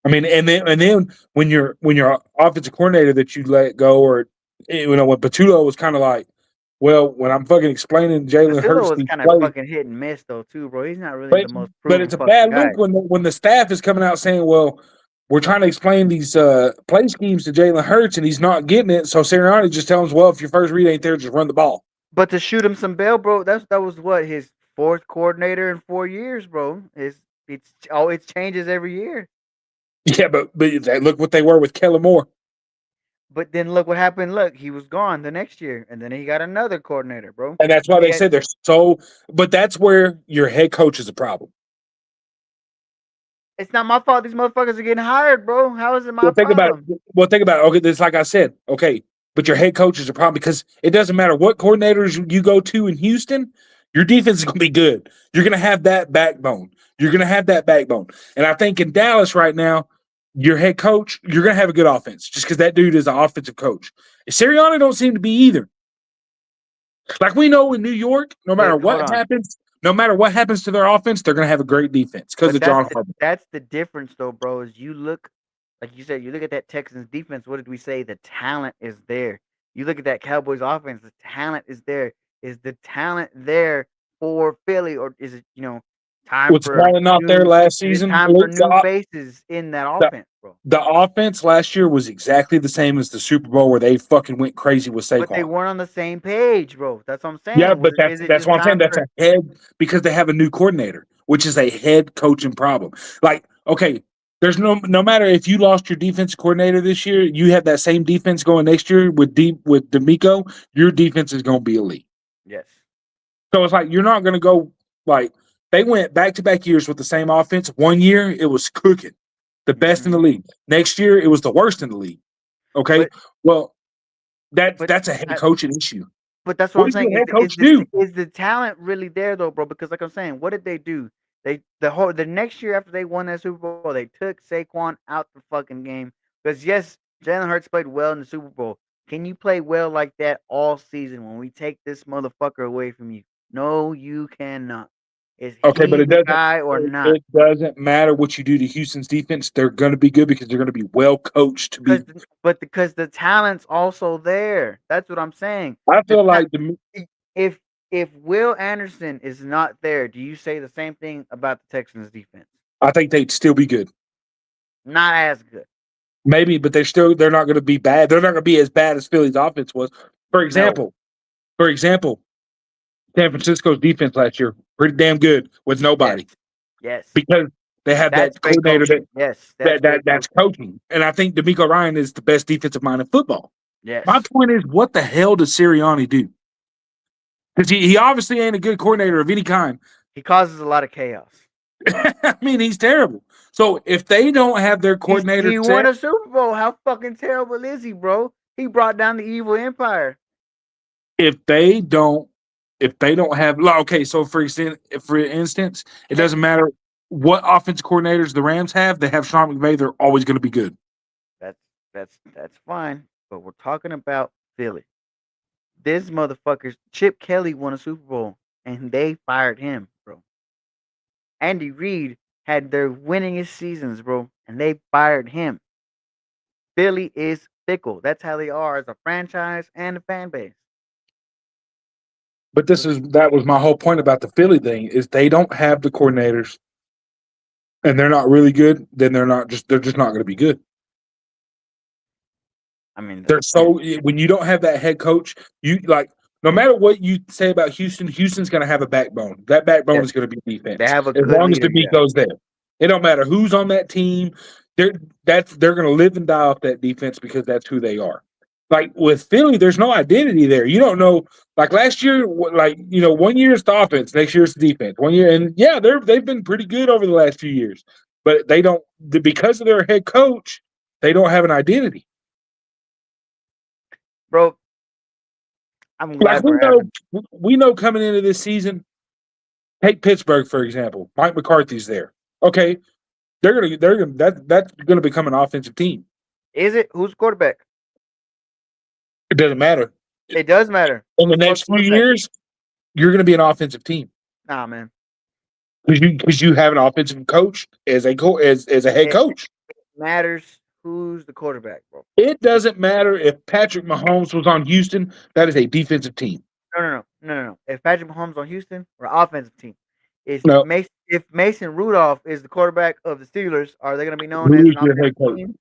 I mean, and then when your offensive coordinator that you let go, or when Patullo was kind of like, well, when I'm fucking explaining Jalen
Pasilla
Hurts
was
these
kind of
plays,
fucking hit and miss though too, bro. He's not really
but
the most
but
proven
it's a
fucking
bad
guy.
look when the staff is coming out saying, well, we're trying to explain these play schemes to Jalen Hurts, and he's not getting it. So Sirianni just tells him, well, if your first read ain't there, just run the ball.
But to shoot him some bail, bro, that was what his fourth coordinator in 4 years, bro. It changes every year.
Yeah, but look what they were with Kellen Moore.
But then look what happened. Look, he was gone the next year, and then he got another coordinator, bro.
And that's why
He
they
had,
said they're so. But that's where your head coach is a problem.
it's not my fault. These motherfuckers are getting hired, bro. How is it my
Well, think about
problem?
it. Well, think about it. Okay, this like I said. Okay, but your head coach is a problem because it doesn't matter what coordinators you go to in Houston, your defense is going to be good. You're going to have that backbone. You're going to have that backbone. And I think in Dallas right now, your head coach, you're going to have a good offense just because that dude is an offensive coach. Sirianni don't seem to be either. Like we know in New York,
But hold on.
no matter what happens to their offense, they're going to have a great defense because
But
of John Harbaugh.
that's the difference though, bro. Is you look like you said, you look at that Texans defense, what did we say? The talent is there. You look at that Cowboys offense, the talent is there. Is the talent there for Philly, or is it, time
Was
for
Talkin not there
new
last
is it
season?
time for
Look,
new faces in that
the,
offense, bro?
the offense last year was exactly the same as the Super Bowl where they fucking went crazy with
But they
Saquon.
weren't on the same page, bro. That's what I'm
Yeah,
saying.
but
Is it
that's
just
what I'm saying.
time
That's
for
a head because they have a new coordinator, which is a head coaching problem. Like, okay, there's no matter if you lost your defense coordinator this year, you have that same defense going next year with D'Amico, your defense is going to be elite.
yes.
So it's like you're not going to go like they went back to back years with the same offense. One year it was cooking, the best in
Hmm.
the league. Next year it was the worst in the league. Okay,
But
well
but
that's a head
that,
coaching issue.
But that's what
What
I'm
does your
saying.
head coach do?
Is the talent really there though, bro? Because like I'm saying, what did they do? The next year after they won that Super Bowl, they took Saquon out the fucking game. Because yes, Jalen Hurts played well in the Super Bowl. Can you play well like that all season when we take this motherfucker away from you? No, you cannot. Is
Okay, but
he the guy or not?
it doesn't matter what you do to Houston's defense. They're going to be good because they're going to be well coached to be.
Because the talent's also there. That's what I'm saying.
I
The
feel
ta-
like
if Will Anderson is not there, do you say the same thing about the Texans defense?
I think they'd still be good.
Not as good.
Maybe, but they're not going to be bad. They're not going to be as bad as Philly's offense was. For
No.
example, for example, San Francisco's defense last year pretty damn good with
Yes.
nobody
Yes.
because they have
That's
that
great
coordinator
coaching. Yes. That's great
that's
coaching.
coaching, and I think D'Amico Ryan is the best defensive mind in football. My
Yes.
point is, what the hell does Sirianni do? Because he obviously ain't a good coordinator of any kind.
He causes a lot of chaos.
I mean, he's terrible. So if they don't have their coordinator
He won
set,
a Super Bowl. How fucking terrible is he, bro? He brought down the evil empire.
if they don't, if they don't have, okay. So for instance, it doesn't matter what offensive coordinators the Rams have. They have Sean McVay. They're always going to be good.
That's fine. But we're talking about Philly. This motherfucker's Chip Kelly won a Super Bowl and they fired him, bro. Andy Reid had their winningest seasons, bro, and they fired him. Philly is fickle. That's how they are as a franchise and a fan base.
But that was my whole point about the Philly thing is they don't have the coordinators, and they're not really good. Then they're just not going to be good.
I mean,
They're so when you don't have that head coach, you like no matter what you say about Houston, Houston's going to have a backbone. That backbone is going to be defense.
They have a
as
good
long as
leader,
DeMeco's there. It don't matter who's on that team. They're going to live and die off that defense because that's who they are. Like with Philly, there's no identity there. You don't know. Like last year, 1 year it's the offense, next year it's the defense. 1 year, and yeah, they've been pretty good over the last few years, but they don't because of their head coach. They don't have an identity.
Bro, I'm glad
we know coming into this season. Take Pittsburgh for example. Mike McCarthy's there. Okay, that's gonna become an offensive team.
Is it? Who's quarterback?
It doesn't matter.
It does matter.
In the next few years, you're gonna be an offensive team.
Nah, man.
Because you have an offensive coach as a head coach.
It matters who's the quarterback, bro.
It doesn't matter if Patrick Mahomes was on Houston. That is a defensive team.
No. If Patrick Mahomes on Houston, we're an offensive team. If Mason Rudolph is the quarterback of the Steelers, are they going to be known as an offensive team?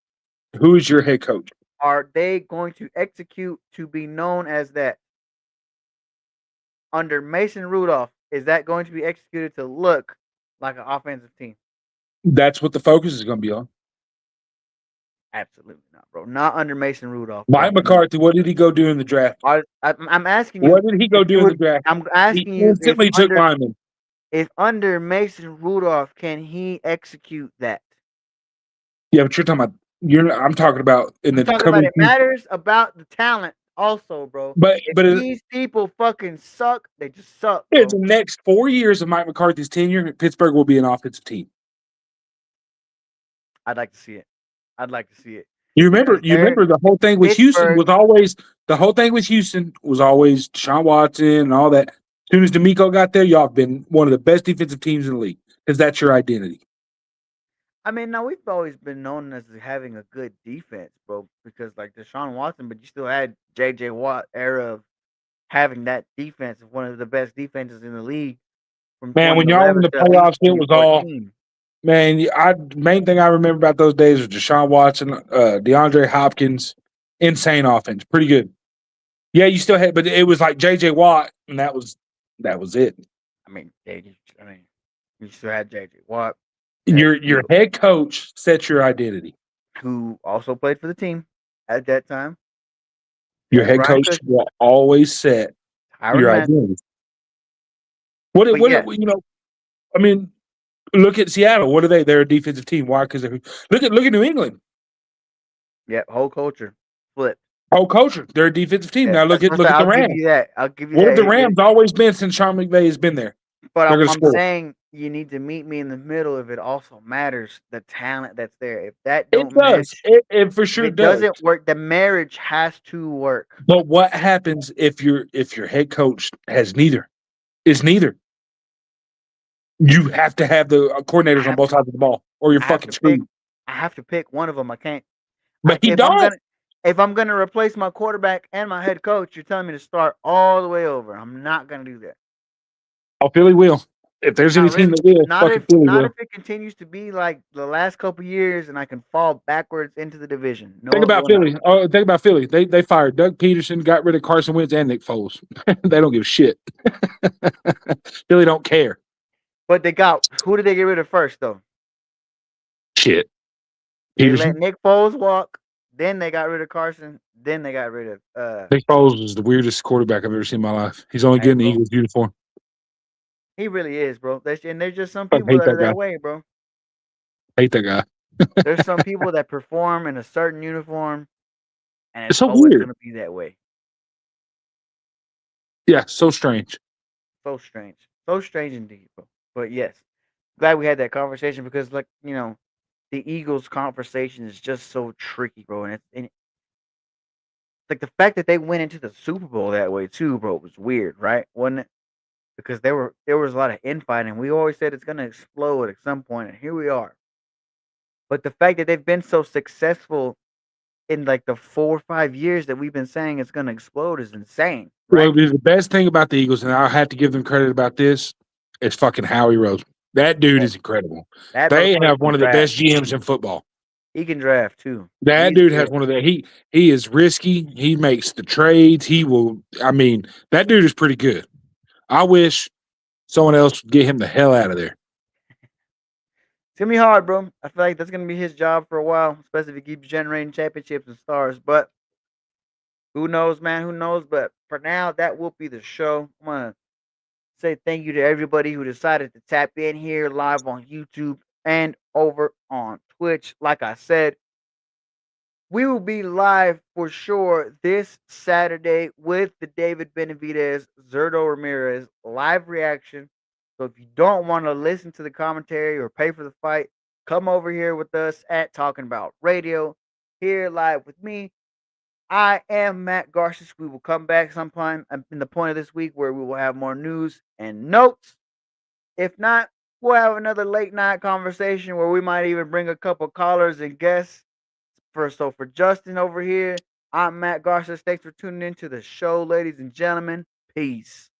Who is your head coach?
Are they going to execute to be known as that? Under Mason Rudolph, is that going to be executed to look like an offensive team?
That's what the focus is going to be on.
Absolutely not, bro. Not under Mason Rudolph.
Mike McCarthy, what did he go do in the draft?
I'm asking you.
What did he go do in the draft?
I'm asking you.
Instantly took linemen.
If under Mason Rudolph, can he execute that?
Yeah, but you're talking about. I'm talking about in the.
It matters about the talent, also, bro.
But
these people fucking suck. They just suck. Bro.
In the next 4 years of Mike McCarthy's tenure, Pittsburgh will be an offensive team.
I'd like to see it.
You remember the whole thing with Houston was always Deshaun Watson and all that. As soon as DeMeco got there, y'all have been one of the best defensive teams in the league because that's your identity.
I mean, now we've always been known as having a good defense, bro, because like Deshaun Watson, but you still had J.J. Watt era of having that defense, one of the best defenses in the league.
Man, when y'all in the playoffs, it was all. Man, main thing I remember about those days was Deshaun Watson, DeAndre Hopkins, insane offense, pretty good. Yeah, you still had, but it was like J.J. Watt, and that was it.
I mean, you still had J.J. Watt.
Your head coach sets your identity.
Who also played for the team at that time.
Your head coach will always set your identity. What I mean. Look at Seattle. What are they? They're a defensive team. Why? Because look at New England.
Yeah, whole culture flipped.
Whole culture. They're a defensive team. Now look at the Rams.
I'll give you
that. What have the Rams always been since Sean McVay has been there?
But I'm saying you need to meet me in the middle if it also matters the talent that's there. If that don't
does. It for sure
doesn't work. The marriage has to work.
But what happens if your head coach has neither? Is neither. You have to have the coordinators on both sides of the ball, or you're fucking screwed.
I have to pick one of them. I can't.
But
if I'm gonna replace my quarterback and my head coach, you're telling me to start all the way over. I'm not gonna do that.
Oh, Philly will. If there's any team that will,
not if it continues to be like the last couple years, and I can fall backwards into the division. No,
think about Philly. Think about Philly. They fired Doug Peterson, got rid of Carson Wentz and Nick Foles. They don't give a shit. Philly don't care.
But who did they get rid of first, though?
Shit.
They let Nick Foles walk. Then they got rid of Carson. Then they got rid of
Nick Foles is the weirdest quarterback I've ever seen in my life. He's only good in the Eagles uniform.
He really is, bro. And there's just some people that are that way, bro.
Hate that guy.
There's some people that perform in a certain uniform, and
It's
it's
so
always
weird.
gonna be that way.
Yeah, so strange.
So strange. So strange indeed, bro. But yes, glad we had that conversation because, like, the Eagles' conversation is just so tricky, bro. And like the fact that they went into the Super Bowl that way too, bro, was weird, right? Wasn't it? Because there was a lot of infighting. We always said it's gonna explode at some point, and here we are. But the fact that they've been so successful in like the 4 or 5 years that we've been saying it's gonna explode is insane,
Well,
right?
the best thing about the Eagles, and I'll have to give them credit about this, is fucking Howie Roseman. That dude
That
is incredible.
that
They
motherfucker
have
can
one of the
draft.
best GMs in football.
He can draft too.
That
He's
dude has
good.
one of the he is risky. He makes the trades. He will. I mean, that dude is pretty good. I wish someone else would get him the hell out of there.
It's gonna be hard, bro. I feel like that's gonna be his job for a while, especially if he keeps generating championships and stars. But who knows, man? Who knows? But for now, that will be the show. I'm gonna say thank you to everybody who decided to tap in here live on YouTube and over on Twitch. Like I said, we will be live for sure this Saturday with the David Benavidez, Zerto Ramirez live reaction. So if you don't want to listen to the commentary or pay for the fight, come over here with us at Talking About Radio, here live with me. I am Matt Garces. We will come back sometime in the point of this week where we will have more news and notes. If not, we'll have another late night conversation where we might even bring a couple callers and guests. For Justin over here, I'm Matt Garces. Thanks for tuning into the show, ladies and gentlemen. Peace.